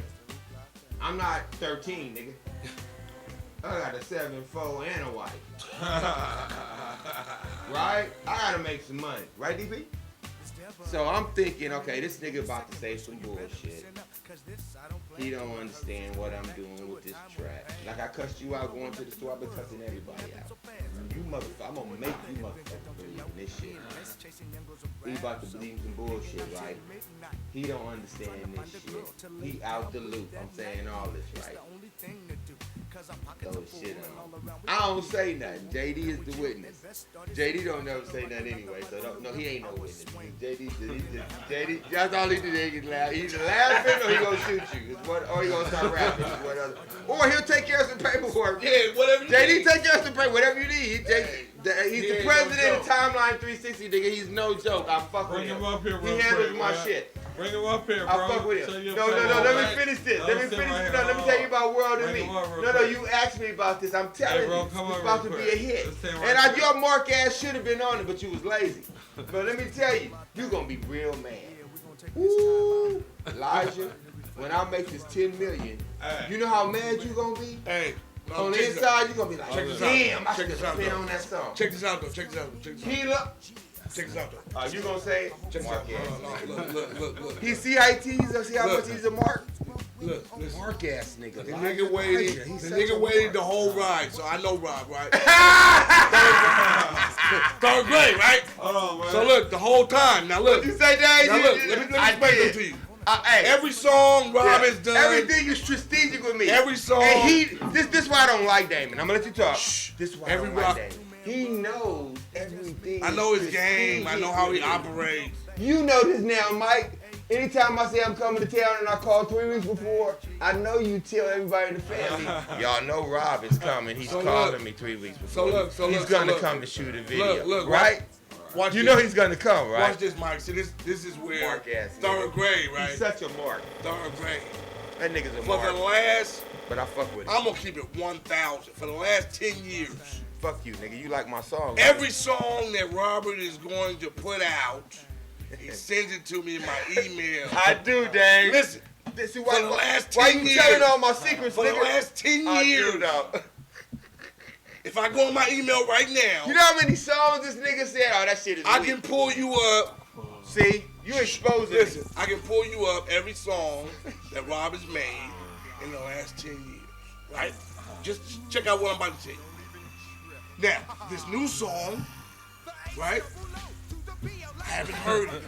I'm not 13, nigga. I got a 7-4 and a wife. Right? I gotta make some money. Right, DP? So I'm thinking, okay, this nigga about to say some bullshit. He don't understand what I'm doing with this track. Like I cussed you out going to the store, I've been cussing everybody out. You motherfucker, I'm gonna make you motherfuckers believe in this shit. He about to believe some bullshit, right? He don't understand this shit. He out the loop. I'm saying all this, right? Throw shit on. I don't say nothing. JD is the witness. JD don't never say nothing anyway, so no, he ain't no witness. JD, that's all he do. He laugh. He's laughing or he gonna shoot you. Or he gonna start rapping. Or he'll take care of some paperwork. Yeah, whatever you JD need. take care of some paperwork, whatever you need. He's the president of Timeline 360, nigga. He's no joke. I fuck with Bring him. him up here He real handles quick, my man. shit. Bring him up here, bro. I fuck with Show him. your No, face. let me right. finish this. Let Let him me sit finish right this. here. Let me tell you about World and Bring Me. him up real No, quick. you asked me about this. I'm telling Hey, bro, you, come it's on about to real be quick. a hit. Let's stand right And there. your mark ass should have been on it, but you was lazy. But let me tell you, you gonna be real mad. Ooh, Elijah, when I make this 10 million, Hey. you know how mad you gonna be? Hey, On the check this out. inside, you gonna be like, Check this out. damn, I Check should this have out, been though. on that song. Check this out, though. Check this out. Check this out. Keela, Check this out though. You gonna say it? Check this out. Look. He see how he teased, see how much he's a mark? Look, listen. Mark ass nigga. The nigga waited the whole ride, so I know Rob, right? Third grade, right? Hold on, man. So look, the whole time. Now look. You say that? Now look, let me explain them to you. Hey, Every song Rob has done. everything is strategic with me. Every song. And this why I don't like Damon. I'm gonna let you talk. This why Every I don't like rock- Damon. He knows everything. I know his is game. I know how he strategic. operates. You know this now, Mike. Anytime I say I'm coming to town and I call 3 weeks before, I know you tell everybody in the family. Y'all know Rob is coming. He's So calling look. me 3 weeks So before. look, he's gonna come to shoot a video. Look, right? Watch You this. know he's gonna come, right? Watch this, Mike. See, this is where Mark ass third nigga. grade, right? He's such a mark. Third grade. That nigga's a For mark. the last, But I fuck with it. I'm gonna keep it 1,000. For the last 10 years, Fuck you, nigga. You like my song. right? every song that Robert is going to put out, he sends it to me in my email. I do, Dave. Listen, This is for the last why 10 you years, telling all my secrets, for the nigga? last 10 I years, do, though. if I go on my email right now, You know how many songs this nigga said? Oh, that shit is I weak. can pull you up. See? You exposing me. Listen, I can pull you up every song that Rob has made in the last 10 years, right? Just check out what I'm about to tell you. Now, this new song, right? I haven't heard it.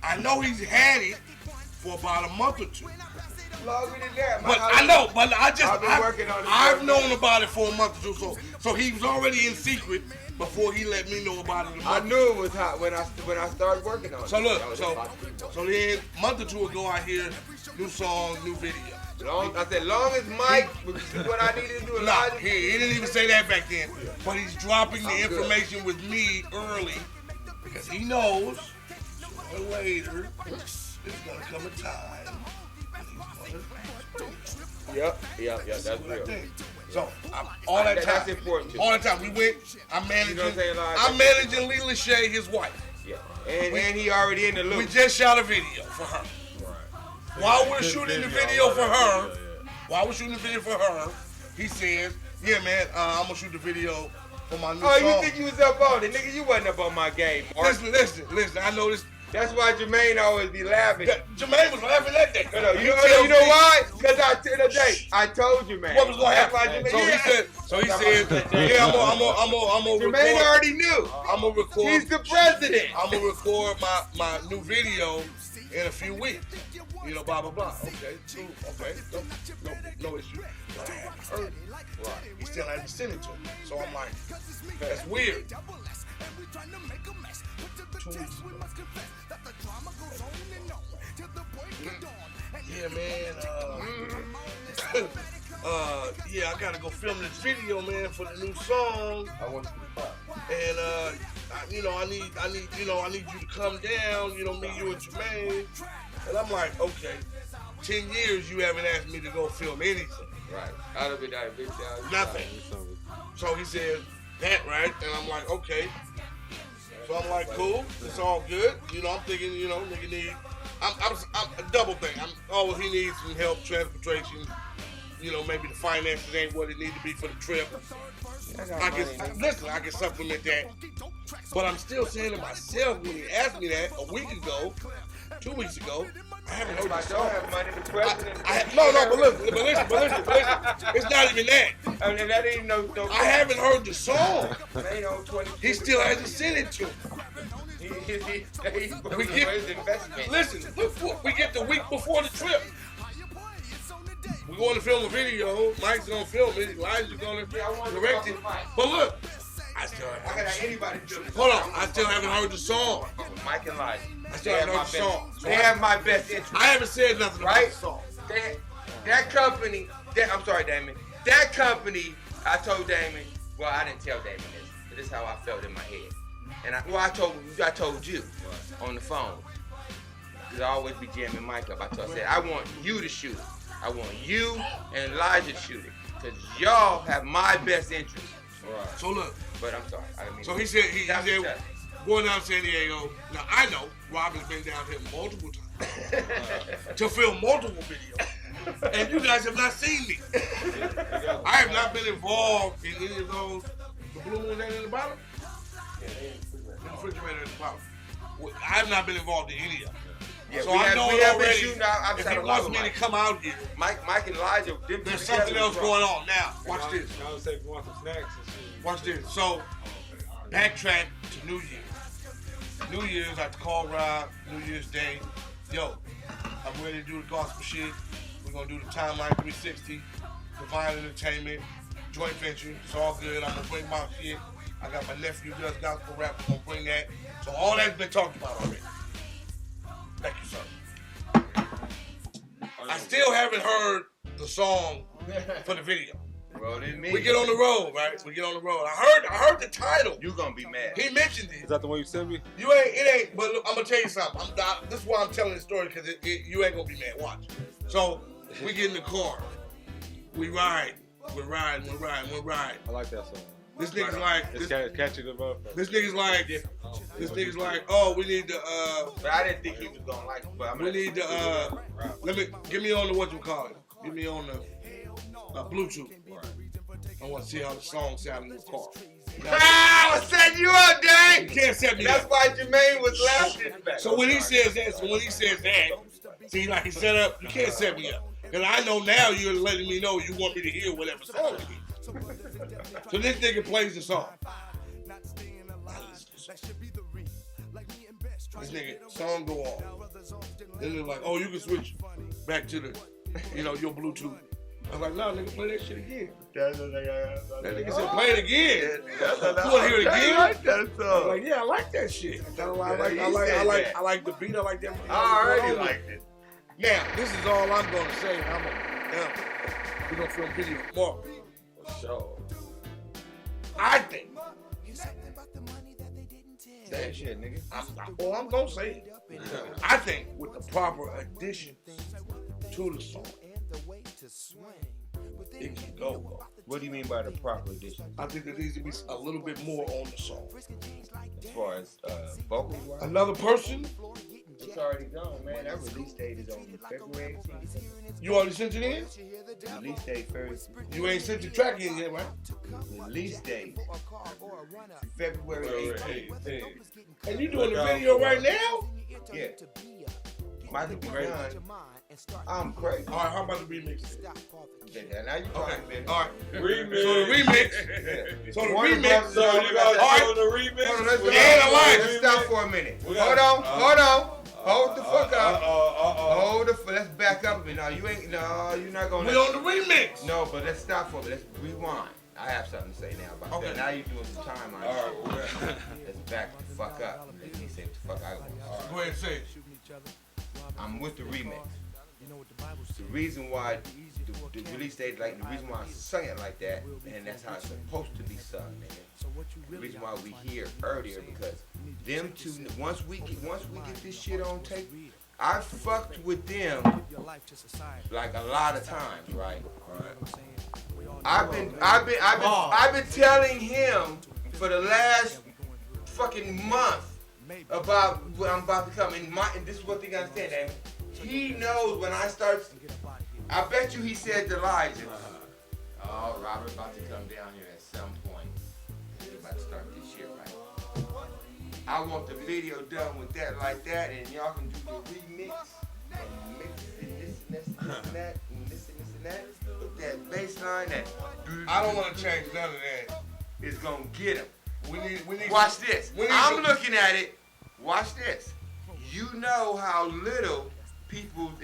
I know he's had it for about a month or two. Longer than that, But I know, but I've been working on it. I've known about it for a month or two, so he was already in secret before he let me know about it a I month. knew it was hot when I started working on it. So look, That was so about to be- then a month or two ago I hear new song, new video. I said, long as Mike would do what I needed to do, Nah, Elijah. he didn't even say that back then. But he's dropping the information with me early because he knows sooner or later there's gonna come a time when he's gonna Yep, that's do that real. thing. So all that That's time, important too. all that time we went. I'm managing. You know what I'm saying, Elijah? I'm managing Lee Lachey, his wife. Yeah. And he already in the loop. We just shot a video for her. While we're shooting the video for her, he says, "Yeah, man, I'm gonna shoot the video for my new Oh, song." you think you was up on it, nigga? You wasn't up on my game. Mark. Listen. I know this. That's why Jermaine always be laughing. Jermaine was laughing at that. No, you tells know me why? Because I told you, man. what was gonna happen. That's why So he said, "Yeah, I'm gonna Jermaine record. already knew. I'm gonna record. He's the president. I'm gonna record my new video in a few weeks. You know, blah blah blah. Okay, cool. Okay, no issue. But I haven't heard it. Right. He still hasn't sent it to me. So I'm like, that's weird. 2 weeks ago. Yeah, man. Yeah, I gotta go film this video, man, for the new song. And I need you to come down. You know, me, you, and Jermaine. And I'm like, okay. 10 years you haven't asked me to go film anything. Right. I'd have been out of big town. Nothing. So he said that, right? And I'm like, okay. So I'm like, cool. It's all good. You know, I'm thinking, you know, nigga need. I'm a double thing. He needs some help, transportation. You know, maybe the finances ain't what it needs to be for the trip. I can supplement that. But I'm still saying to myself when he asked me that a week ago, 2 weeks ago, I haven't heard the I song. don't have money. The president. But listen. It's not even that. I mean, that ain't no. I haven't heard the song. Ain't no 20. He still hasn't sent it to me. We get the week before the trip. We're going to film a video. Mike's gonna film it. Elijah's gonna direct it. But look, I still haven't heard the song. Mike and Elijah. I still haven't heard the song. They have my best interest. I haven't said nothing about Right? the song. That company. I'm sorry, Damon. That company. I told Damon. Well, I didn't tell Damon this, but this is how I felt in my head. And I told you on the phone. Cause I always be jamming Mike up. I said, I want you to shoot it. I want you and Elijah to shoot it. Cause y'all have my best interest. Right. So look. But I'm sorry. I didn't mean So to- he said That was tough. going down to San Diego. Now I know Rob has been down here multiple times to film multiple videos. And you guys have not seen me. I have not been involved in any of those. The blue ones ain't in the bottom? refrigerator is powerful. I have not been involved in any of them. Yeah, So we I have, know we have been already. shooting out If outside he of wants Lava me to Mike. come out here, Mike and Elijah, them there's two something together else was going wrong. on. Now, watch this. I would say if you want some snacks and shit. Watch this. So, backtrack to New Year's. New Year's, I had to call Rob, New Year's Day. Yo, I'm ready to do the gospel shit. We're going to do the Timeline 360, Divine Entertainment, joint venture. It's all good. I'm going to bring my shit. I got my nephew does gospel rap. We're going to bring that. So all that's been talked about already. Thank you, sir. I still haven't heard the song for the video. Bro, this me. We get on the road, right? We get on the road. I heard the title. You gonna be mad. He mentioned Is it. that the one you sent me? It ain't. But look, I'm gonna tell you something. This is why I'm telling the story because you ain't gonna be mad. Watch. So we get in the car. We ride. We're riding. I like that song. This nigga's like. It's catchy the motherfucker. This nigga's like. Oh, we need to. But I didn't think he was gonna like it. But I'm We need to. Give me on the what you call it. Give me on the Bluetooth. I want to see how the song sounds in the car. I was setting you up, Dang! You can't set me That's up. why Jermaine was laughing. So when he says that, see, like he set up, you can't set me up. Because I know now you're letting me know you want me to hear whatever song it is. So this nigga plays the song. This nigga, song go on. Then they're like, oh, you can switch back to the, your Bluetooth. I was like, no, nigga, play that shit again. That nigga said, play it again. You want to hear it again? I like that I was song. like, yeah, I like that shit. I like the beat. I like that. I already liked it. Now, this is all I'm gonna say. We're gonna film video tomorrow. So, I think that shit, nigga. I'm gonna say it. I think with the proper addition to the song, it can go. What do you mean by the proper addition? I think there needs to be a little bit more on the song. As far as vocals wise? Another person, It's already gone, man. That release date is on February 18th. you already sent it in? Release date first. You ain't sent your track in yet, right? Release date February 18th. And you doing the video right now? Yeah. Might be done. I'm crazy. All right, how about the remix? Now you talking, man. All right. Remix. So the remix. Yeah. So the Warner remix. Brothers So you guys All right. doing the remix? Hold on, let's We Yeah, got- I like Let's it. stop for a minute. We Hold got- on. Hold the fuck up. Uh-oh. Let's back up a minute. No, you're not gonna. We on the remix. No, but let's stop for a minute. Let's rewind. I have something to say now about Okay. that. Now you're doing some timeline. All right, shit. Let's back the fuck up. Let me say what the fuck I want. Go ahead and say it. I'm with the remix. The reason why the release date, like the reason why I sung it like that, and that's how it's supposed to be sung, nigga. The reason why we hear earlier because them two, once we get this shit on tape, I fucked with them like a lot of times, right? I've been telling him for the last fucking month about what I'm about to come. And this is what they gotta understand, Damon. He knows when I start. I bet you he said to Elijah, "Oh, Robert about to come down here at some point. He's about to start this shit, right? I want the video done with that like that, and y'all can do the remix and mix it and this and this and that and this and that. But that bass line, that I don't want to change none of that. is gonna get him. We need. Watch this. we need I'm to- looking at it. Watch this. You know how little people's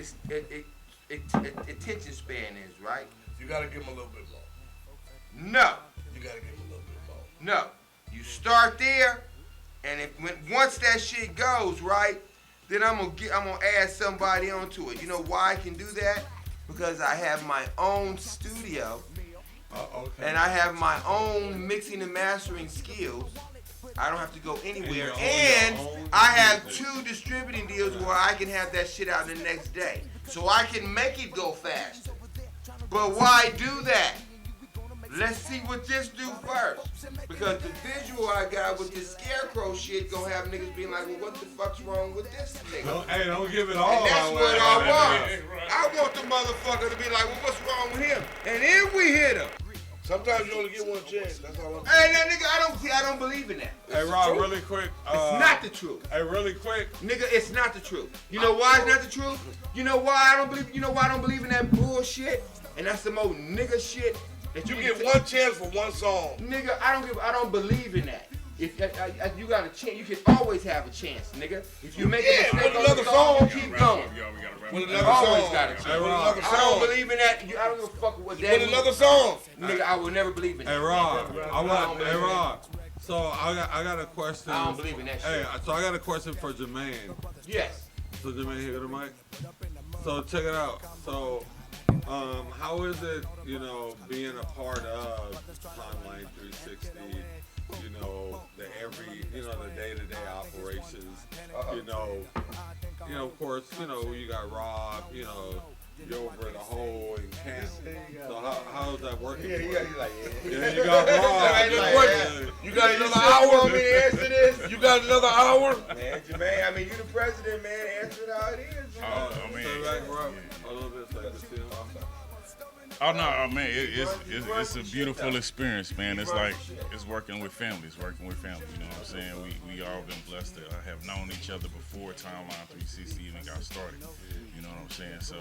attention span is, right? You gotta give him a little bit more. No. You gotta give him a little bit more. No. You start there, and once that shit goes, right, then I'm gonna add somebody onto it. You know why I can do that? Because I have my own studio, Okay. and I have my own mixing and mastering skills. I don't have to go anywhere, your own- and your own I have music. 2 distributing deals where I can have that shit out the next day, so I can make it go faster. But why do that? Let's see what this do first, because the visual I got with this scarecrow shit gonna have niggas being like, well, what the fuck's wrong with this nigga? Hey, don't give it all And that's away. what I want. I want the motherfucker to be like, well, what's wrong with him? And if we hit him, Sometimes you only get one chance. That's all I'm Hey, saying. that nigga, I don't believe in that. Hey, Rob, really quick. It's not the truth. Hey, really quick. Nigga, it's not the truth. You know why it's not the truth? You know why I don't believe? You know why I don't believe in that bullshit? And that's some old nigga shit that You get one chance for one song. Nigga, I don't believe in that. If you got a chance, you can always have a chance, nigga. If you make a mistake with another on the song, song, you keep going. With You another always song. got a chance. Hey, Rob. I don't believe in that. I don't give a fuck what that With means. another song. Nigga, I will never believe in Hey, that. Rob. Hey, Rob. So I got a question. I don't believe in that shit. Hey, so I got a question for Jermaine. Yes. So Jermaine, here to the mic. So check it out. So, how is it, being a part of Timeline 360? The day-to-day operations. Of course, you got Rob. You're over the whole in camp. So how's that working? Yeah, he's like, Yeah, you got Rob. You got another want hour? me to answer this? You got another hour? Man, Jermaine, I mean, you the president, man. Answer it how it is. Man. Say back, Rob. A little bit, still. Oh no, man! It's a beautiful experience, man. It's like it's working with families, You know what I'm saying? We all been blessed to have known each other before Timeline 360 even got started. You know what I'm saying? So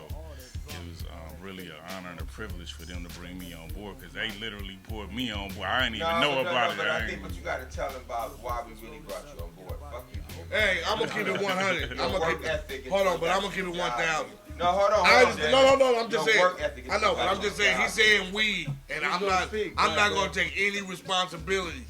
it was really an honor and a privilege for them to bring me on board because they literally pulled me on board. I didn't even know about it. But I think what you got to tell them about why we really brought you on board. Fuck you. Hey, I'm gonna keep it 100. Hold on, but I'm gonna keep it 1,000. No, hold on. No. I'm just saying. I know, but I'm just saying. He's saying we, and I'm not gonna take any responsibility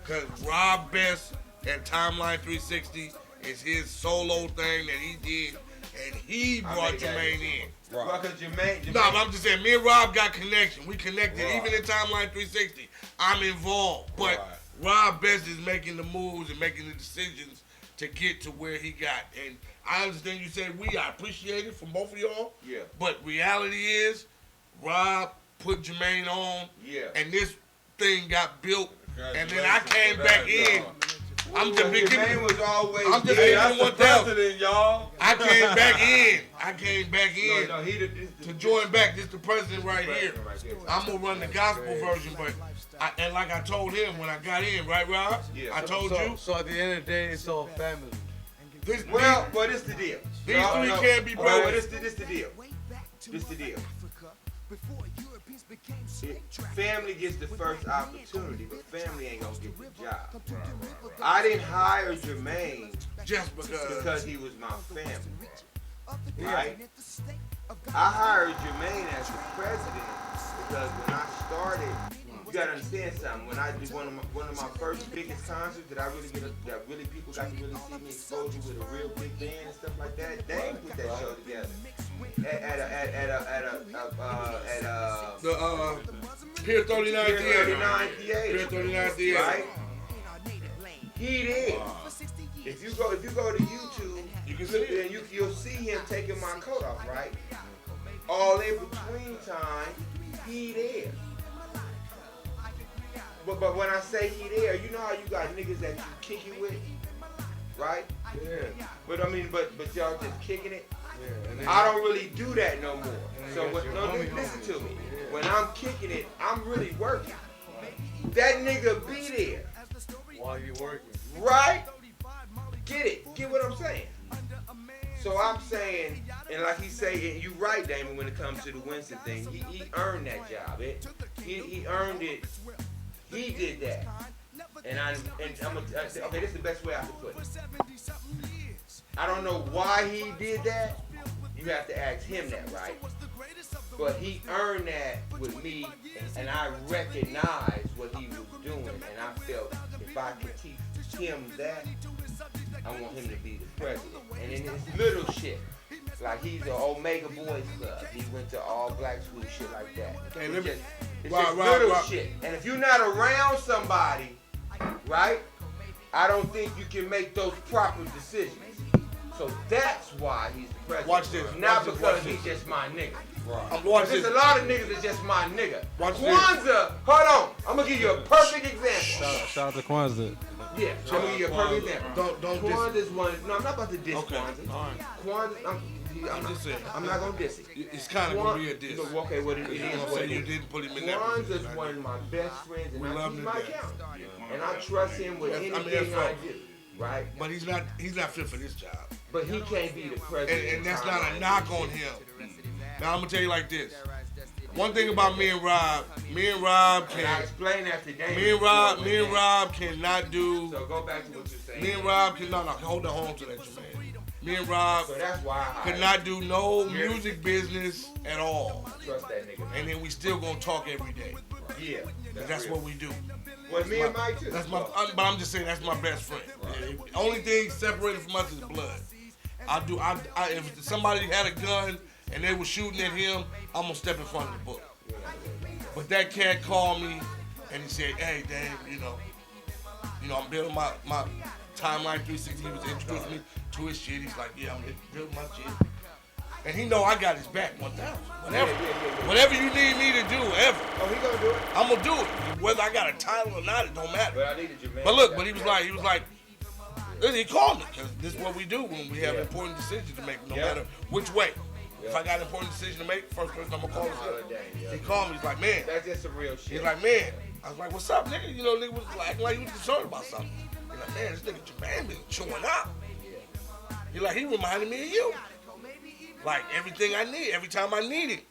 because Rob Best and Timeline 360 is his solo thing that he did, and he brought Jermaine in. Right. Because Jermaine. No, but I'm just saying. Me and Rob got connection. We connected. Right. Even in Timeline 360, I'm involved, but Rob Best is making the moves and making the decisions to get to where he got. And I understand you said we. I appreciate it from both of y'all. Yeah. But reality is, Rob put Jermaine on. Yeah. And this thing got built. And then I came back in. I'm just Jermaine was always. I'm just giving 1,000. Y'all. I came back in. To join back. This the president right here. I'm gonna run the gospel version, but and like I told him when I got in, right, Rob? Yeah. I told you. So at the end of the day, it's all family. This This the deal. These three can't be broken. Well, this the deal. This the deal. Family gets the first opportunity, but family ain't gonna get the job. I didn't hire Jermaine just because he was my family. Right? I hired Jermaine as the president because when I started, you gotta understand something. When I did one of my first biggest concerts that people got to really see me exposure with a real big band and stuff like that, they ain't put that show together. At Pier 39 Theater. Pier 39 Theater. Right? He did. If you go to YouTube, You can see it. and you'll see him taking my coat off, right? All in between time, he there. But when I say he there, you know how you got niggas that you kicking with, right? Yeah. But I mean, but y'all just kicking it. Yeah. I don't really do that no more. So got your homie listen to me. Yeah. When I'm kicking it, I'm really working. That nigga be there, While you working. right? Get it? Get what I'm saying? So I'm saying, and like he say, and you right, Damon, when it comes to the Winston thing, he earned that job. He earned it. He did that. And I'm okay, this is the best way I can put it. I don't know why he did that. You have to ask him that, right? But he earned that with me, and I recognized what he was doing, and I felt if I could teach him that, I want him to be the president. And in his little shit, like he's an Omega Boys Club, he went to all black school, shit like that. Hey, It's just little shit. And if you're not around somebody, right, I don't think you can make those proper decisions. So that's why he's the president. Watch this. Not Watch this, because watch he's this. just my nigga. Watch There's this. a lot of niggas that's just my nigga. Watch this. Kwanzaa, hold on. I'm gonna give you a perfect example. Shout out to Kwanzaa. Yeah, I'm gonna give you a perfect example. Don't diss. Kwanzaa's one. No, I'm not about to diss Okay. Kwanzaa. All right. Kwanzaa, I'm just saying. I'm not gonna diss it. It's kind of gonna be a diss. Okay, what it is. You know what I'm saying? You didn't put him in that Juan's position. is one of my best friends, and We love he's him my to death. accountant. And I trust him with I mean, anything that's I do. Right? But he's not fit for this job. But he can't be the president. And that's not a knock on him. Now I'm gonna tell you like this. One thing about me and Rob And I can. explain that to Daniel. Me and Rob cannot do. So go back to what you're saying. Me and Rob can no hold on to that, Jermaine. Me and Rob So that's why I could not do no music business at all. trust that nigga. And then we still gonna talk every day. Yeah. That's real. what we do. Well, me and Mike too. That's but I'm just saying that's my best friend. The only thing separated from us is blood. If somebody had a gun and they were shooting at him, I'm gonna step in front of the book. But that cat called me and he said, "Hey, Dave, you know, I'm building my timeline 360." He was introducing me to his shit. He's like, "Yeah, I'm building my shit." And he know I got his back 1,000. Whatever you need me to do, ever. Oh, he gonna do it. I'm gonna do it. Whether I got a title or not, it don't matter. But I needed your man. But look, he was like, he called me because this is what we do when we have important decisions to make, no matter which way. If I got an important decision to make, first person I'm gonna call is him. He called me. He's like, "Man." That's just some real shit. He's like, "Man." I was like, "What's up, nigga?" You know, nigga was like he was concerned about something. He's like, "Man, this nigga Jermaine been chewing up." He like, he reminded me of you. Like everything I need, every time I need it,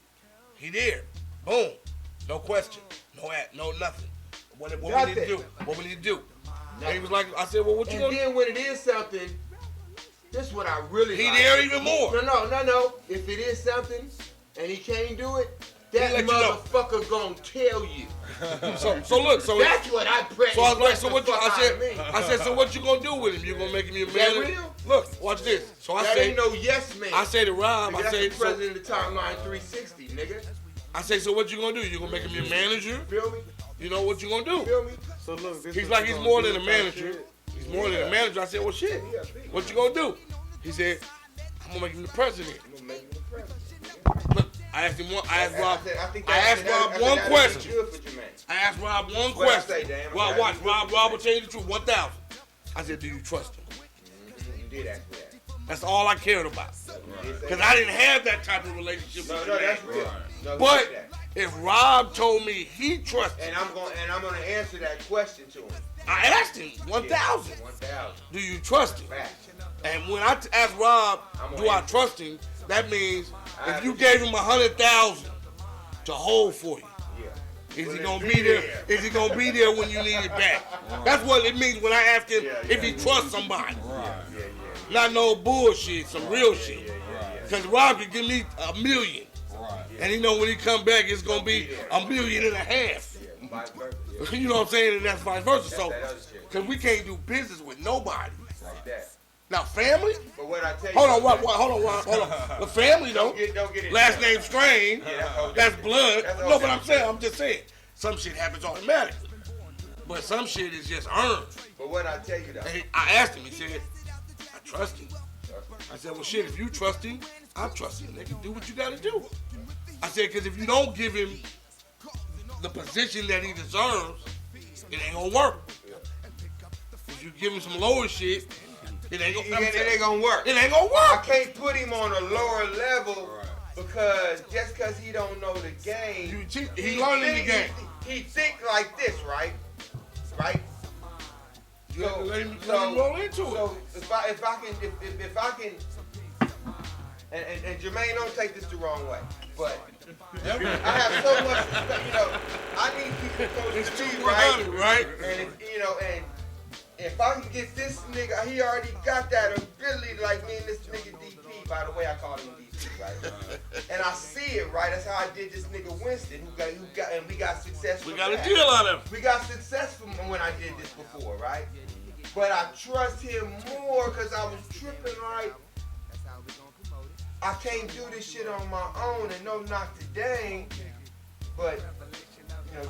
he there. Boom. No question. No nothing. What we need to do? What we need to do? And he was like, I said, "Well, what you And gonna then when it is something, this is what I really He like. there even more. No. If it is something and he can't do it, that let you know. motherfucker gonna tell you. So look, That's what I pray. So I was like, so what you? I said, so what you gonna do with him? You gonna make him your That manager? real? Look, watch this. So I That say, ain't no yes man. I say to Rob, Nigga, I that's say, the so, president of the timeline 360, nigga. I say, so what you gonna do? You gonna make him your manager? Feel me? You know what you gonna do? Feel me? So look, this He's is like, what he's you more gonna than a do type manager. shit. He's more than a manager. I said, well, shit. What you gonna do? He said, I'm gonna make him the president. I'm gonna make him the president. Look, I asked him one. I asked Rob. I asked Rob one question. Good for Jermaine. I asked Rob one What I question. say, Dan? Well, watch. Rob will tell you the truth. 1,000. I said, do you trust him? You did ask me that. That's all I cared about. Because I didn't have that type of relationship with No, Jermaine. that's real. No, he But did that. if Rob told me he trusted, And I'm gonna answer that question to him. I asked him 1,000. 1,000. Do you trust him? Facts. And when I asked Rob, do I trust him? That means if you gave him 100,000 to hold for you, Yeah. is he gonna be there? Is he gonna be there when you need it back? That's what it means when I ask him if he trusts somebody. Not no bullshit, some real shit. Because Rob can give me $1 million, and he know when he come back it's gonna be $1.5 million. Vice versa. Yeah. You know what I'm saying? And that's vice versa. So, That other shit. because we can't do business with nobody. Like that. Now, family. But what I tell you. Hold on. The family though. Don't get it. Last name Strain. That's blood. That's No, but I'm just saying. Some shit happens automatically. But some shit is just earned. But what I tell you though. And I asked him, he said, I trust him. I said, well shit, if you trust him, I trust him. Nigga, do what you gotta do. I said, because if you don't give him the position that he deserves, it ain't gonna work. If you give him some lower shit, it ain't gonna work. It ain't gonna work. It ain't gonna I work. can't put him on a lower level because just because he don't know the game. He learning the game. He think like this, right? Right? You have to let him roll into it. So if I can, and Jermaine, don't take this the wrong way, but I have so much respect. You know, I need people close to me, right? And and if I can get this nigga, he already got that ability, like me and this nigga DP. By the way, I call him DP, right? And I see it, right? That's how I did this nigga Winston, and we got success. We got a deal out of him. We got success from when I did this before, right? But I trust him more because I was tripping, right? I can't do this shit on my own, and no knock to Dane, but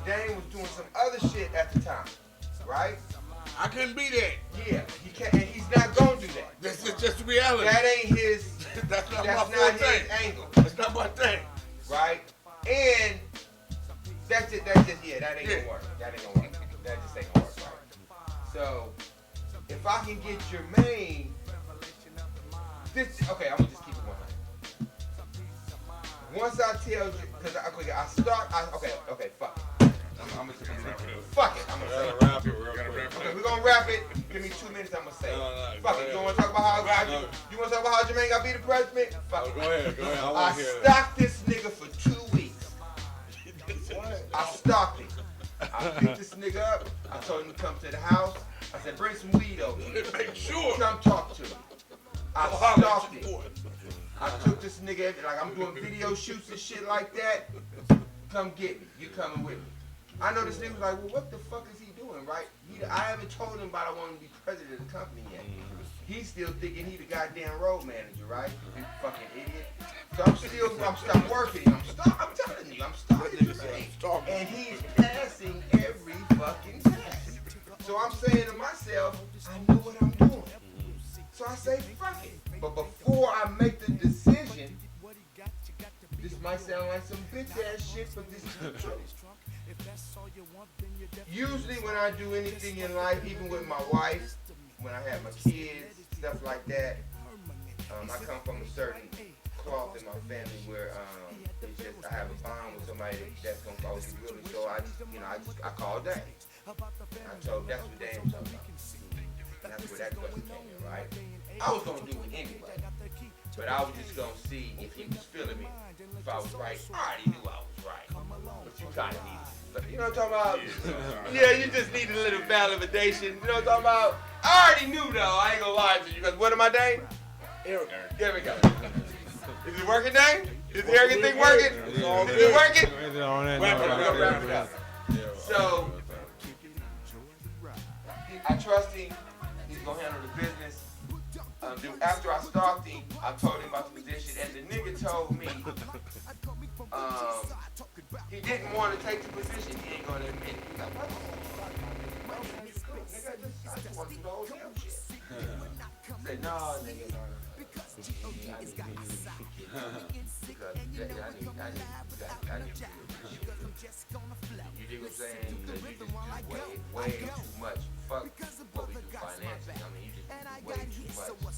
Dane was doing some other shit at the time, right? I couldn't be that. Yeah, he can't, and he's not gonna do that. That's just the reality. That ain't his. That's not that's my not forte. his angle, That's not my thing. right? And that's it. That ain't gonna work. That ain't gonna work. That just ain't gonna work, right? So if I can get Jermaine, okay, I'm gonna just keep it 100. once I tell you, because okay, fuck it. I'm gonna fuck it. I'm gonna say it. Wrap it real quick. Okay, we're gonna wrap it. Give me 2 minutes. I'm gonna say it. Fuck it. You want to talk about how you want to talk about how Jermaine got beat the president? Fuck it. Go ahead. I I want to hear that. stalked this nigga for 2 weeks. I stalked him. I picked this nigga up. I told him to come to the house. I said, bring some weed over here. Make sure. Come talk to me. I stalked him. I took this nigga, like I'm doing video shoots and shit like that. Come get me. You coming with me. I know this nigga was like, well, what the fuck is he doing, right? I haven't told him about I want him to be president of the company yet. He's still thinking he the goddamn road manager, right? You fucking idiot. So I'm still working him. I'm telling you, I'm stalking this thing. And he's passing every fucking test. So I'm saying to myself, I know what I'm doing. So I say, fuck it. But before I make the decision, this might sound like some bitch ass shit, but this is the truth. Usually when I do anything in life, even with my wife, when I have my kids, stuff like that, I come from a certain cloth in my family where it's just I have a bond with somebody that's gonna always be really. So I called Dan. I told that's what Dan was talking about. That's where that question came in, right? I was gonna do it anyway, but I was just gonna see if he was feeling me. If I was right, I already knew I was right, but you kind of needed. You know what I'm talking about? Yeah, you just need a little validation. You know what I'm talking about? I already knew though. I ain't gonna lie to you. Because what am I, Dane? Eric. There we go. Is it working, Dane? Is everything working? Is it working? We're gonna wrap it up. So I trust him. He's gonna handle the business. After I stalked him, I told him about the position, and the nigga told me he didn't want to take the position. He ain't gonna admit it. He's like, what? Nigga, I just want to do the whole damn shit. He said, no, nigga, no. I need you dig what I'm saying? Because you just way too much. Fuck what we do financially. I mean, you just way too much.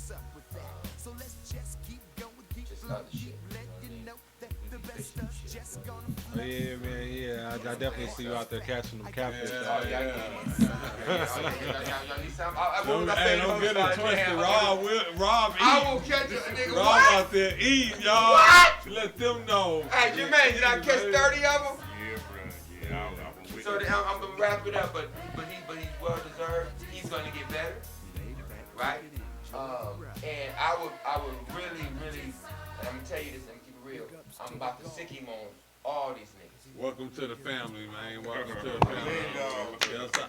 Just other shit. Oh, yeah, man, yeah. I definitely see you out there catching them catfish. Don't get it twisted. Rob eat. I will catch a nigga. Rob out there eat, y'all. What? Let them know. Hey, Jermaine, did I catch 30 of them? Yeah, bro. Yeah, I'm with So you. I'm gonna wrap it up, but he's well deserved. He's gonna get better, right? And I would really, and I'm gonna tell you this and keep it real. I'm about to sick him on all these niggas. Welcome to the family, man. Welcome to the family. Yes, sir.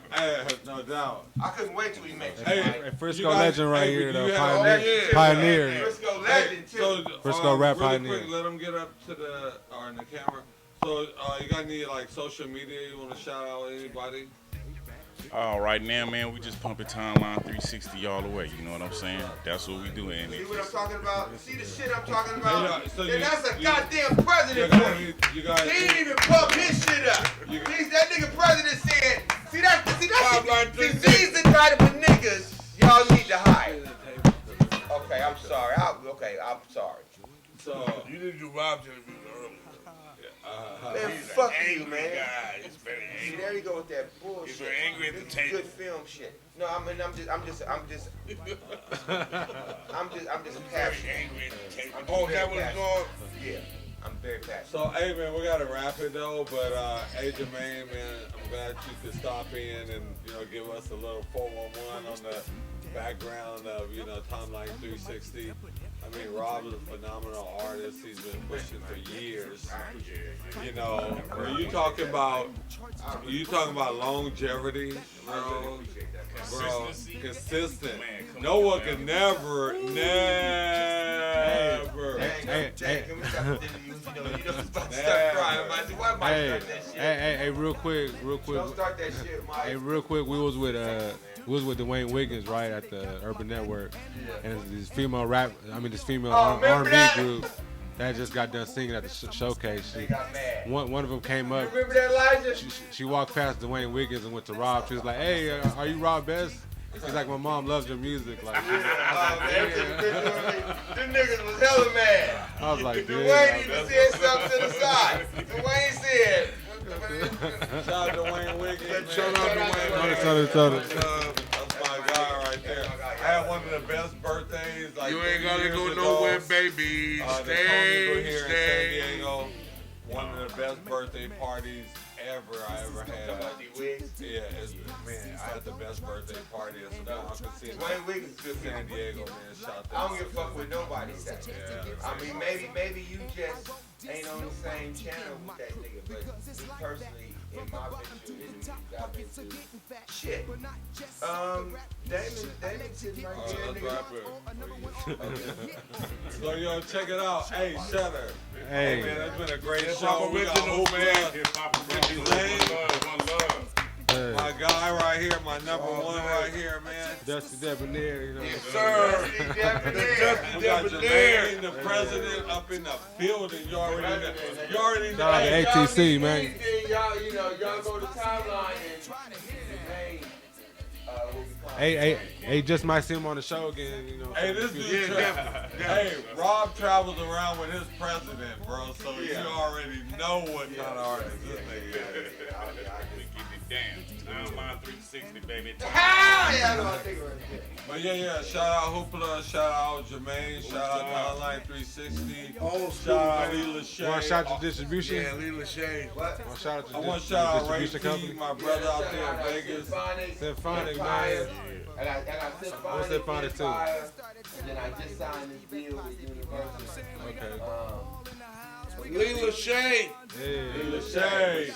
No doubt. I couldn't wait till he met you. Hey, Hey, Frisco you guys- legend right hey, here, you though. have- Pioneer. Frisco legend too. So, Frisco rap really pioneer. quick, let them get up to in the camera. So, you got any like social media you want to shout out anybody? Right now, man, we just pumping timeline 360 all the way. You know what I'm saying? That's what we do in See it. what I'm talking about? See the shit I'm talking about? So Then that's a goddamn You president for you. guys, He didn't even pump his shit up. That nigga president said, see these the type of niggas y'all need to hire. Okay, I'm sorry. I'm sorry. So, You didn't do Rob's interview earlier. Man, He's fuck an you, angry man. guy. He's very See, angry. there you go with that bullshit. He's very angry at the This is table. good film shit. No, I'm just Very passionate. angry at the table. Oh, That was going. Yeah, I'm very passionate. So, hey man, we gotta wrap it though. But hey Jermaine, man, I'm glad you could stop in and give us a little 411 on the background of Timeline 360. I mean, Rob is a phenomenal artist. He's been pushing for years. When you talking about longevity, bro. Consistent. No one can never. Hey, Can we stop the interview? You know, about to start crying. Why Mike start that shit? hey, real quick. Don't start that shit, Mike. Hey, real quick, we was with Dwayne Wiggins, right, at the Urban Network, and this female remember R&B that? group that just got done singing at the showcase. They got mad. One of them came up. Remember that, Elijah? She walked past Dwayne Wiggins and went to Rob. She was like, "Hey, are you Rob Best?" He's like, my mom loves your music. Like, Them niggas was hella mad. I was like, dude. Dwayne even said something to the side. Dwayne said. Shout out to Wayne Wiggins. Shout out to Wayne. Tell it. That's my guy right there. I had one of the best birthdays. Like You ain't gotta 3 go years ago. nowhere, baby. The Tony here in San Diego. One of the best birthday parties I ever had. Yeah, man, I had the best birthday party at Savannah Casino. Wayne Wiggins is good San Diego, man. Shout I don't give a fuck what nobody says. I mean, maybe you just ain't on the same channel with that nigga, but me personally, in my venture, in the music I've been to, shit. Damon sitting right here, nigga. So yo, check it out. Hey, Shutter. Hey. Man, it's been a great Hip show. Hop We got Originals, Hoopla, man. Hip Hop Originals, one love. Hey. my guy right here, my number one right here, man. Dusty Debonair, you know. Yes, sir. We got Debonair. Jermaine, the president, up in the building. You already know. You already know. Shout out to Hey, ATC, man. Y'all go to timeline and Jermaine, Hey, just might see him on the show again, you know. Hey, this dude, hey, Rob travels around with his president, bro. So you already know what kind of artist this nigga is. We keep it down. Timeline 360, baby. But yeah, shout out Hoopla, shout out Jermaine, shout out Timeline 360, Old school, shout out man. Lee Lachey. Want to shout out to distribution? Yeah, Lee Lachey. Want to shout out to I want to shout out Ray distribution T, company? my brother out there in Vegas. Symphonic, man. And I Symphonic, What's Symphonic too? And then I just signed this deal with Universal. Okay. Lee Lachey. Yeah. Lee Lachey.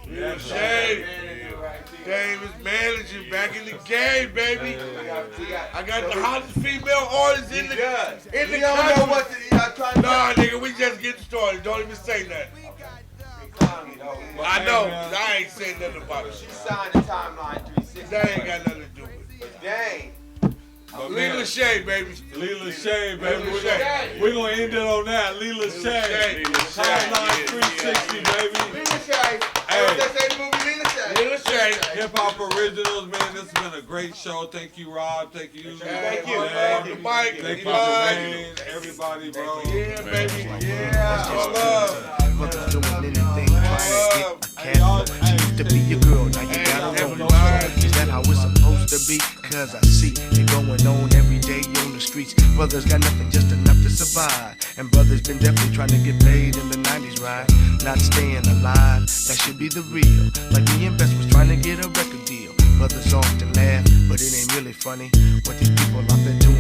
Lee Lachey. Dave is managing back in the game, baby. I got the hottest female artists in the You don't know what I'm trying to Nah, nigga, we just getting started. Don't even say that. I know, 'cause I ain't saying nothing about She it. signed the Timeline 360. That ain't got nothing to do with it. But dang. Lee Lachey, baby. Lee Lachey, baby. Lee Lachey. We're going to end it on that. Lee Lachey. Timeline 360, baby. Lee Lachey. Hey. Let's say the movie Lee Lachey. Lee Lachey. Hip Hop Originals, man. This has been a great show. Thank you, Rob. Thank you. Thank you, man. man. The mic. Thank you, Eli. Jermaine. Everybody, bro. Yeah, baby. Yeah. All love. Brothers doing anything, trying to get a Hey, cat. y'all- She used to be your girl, now you got her own. Is that how it's supposed to be? Cause I see it going on every day on the streets. Brothers got nothing, just enough to survive. And brothers been definitely trying to get paid in the 90s, right? Not staying alive, that should be the real. Like me and Best was trying to get a record deal. Brothers often laugh, but it ain't really funny. What these people out there doing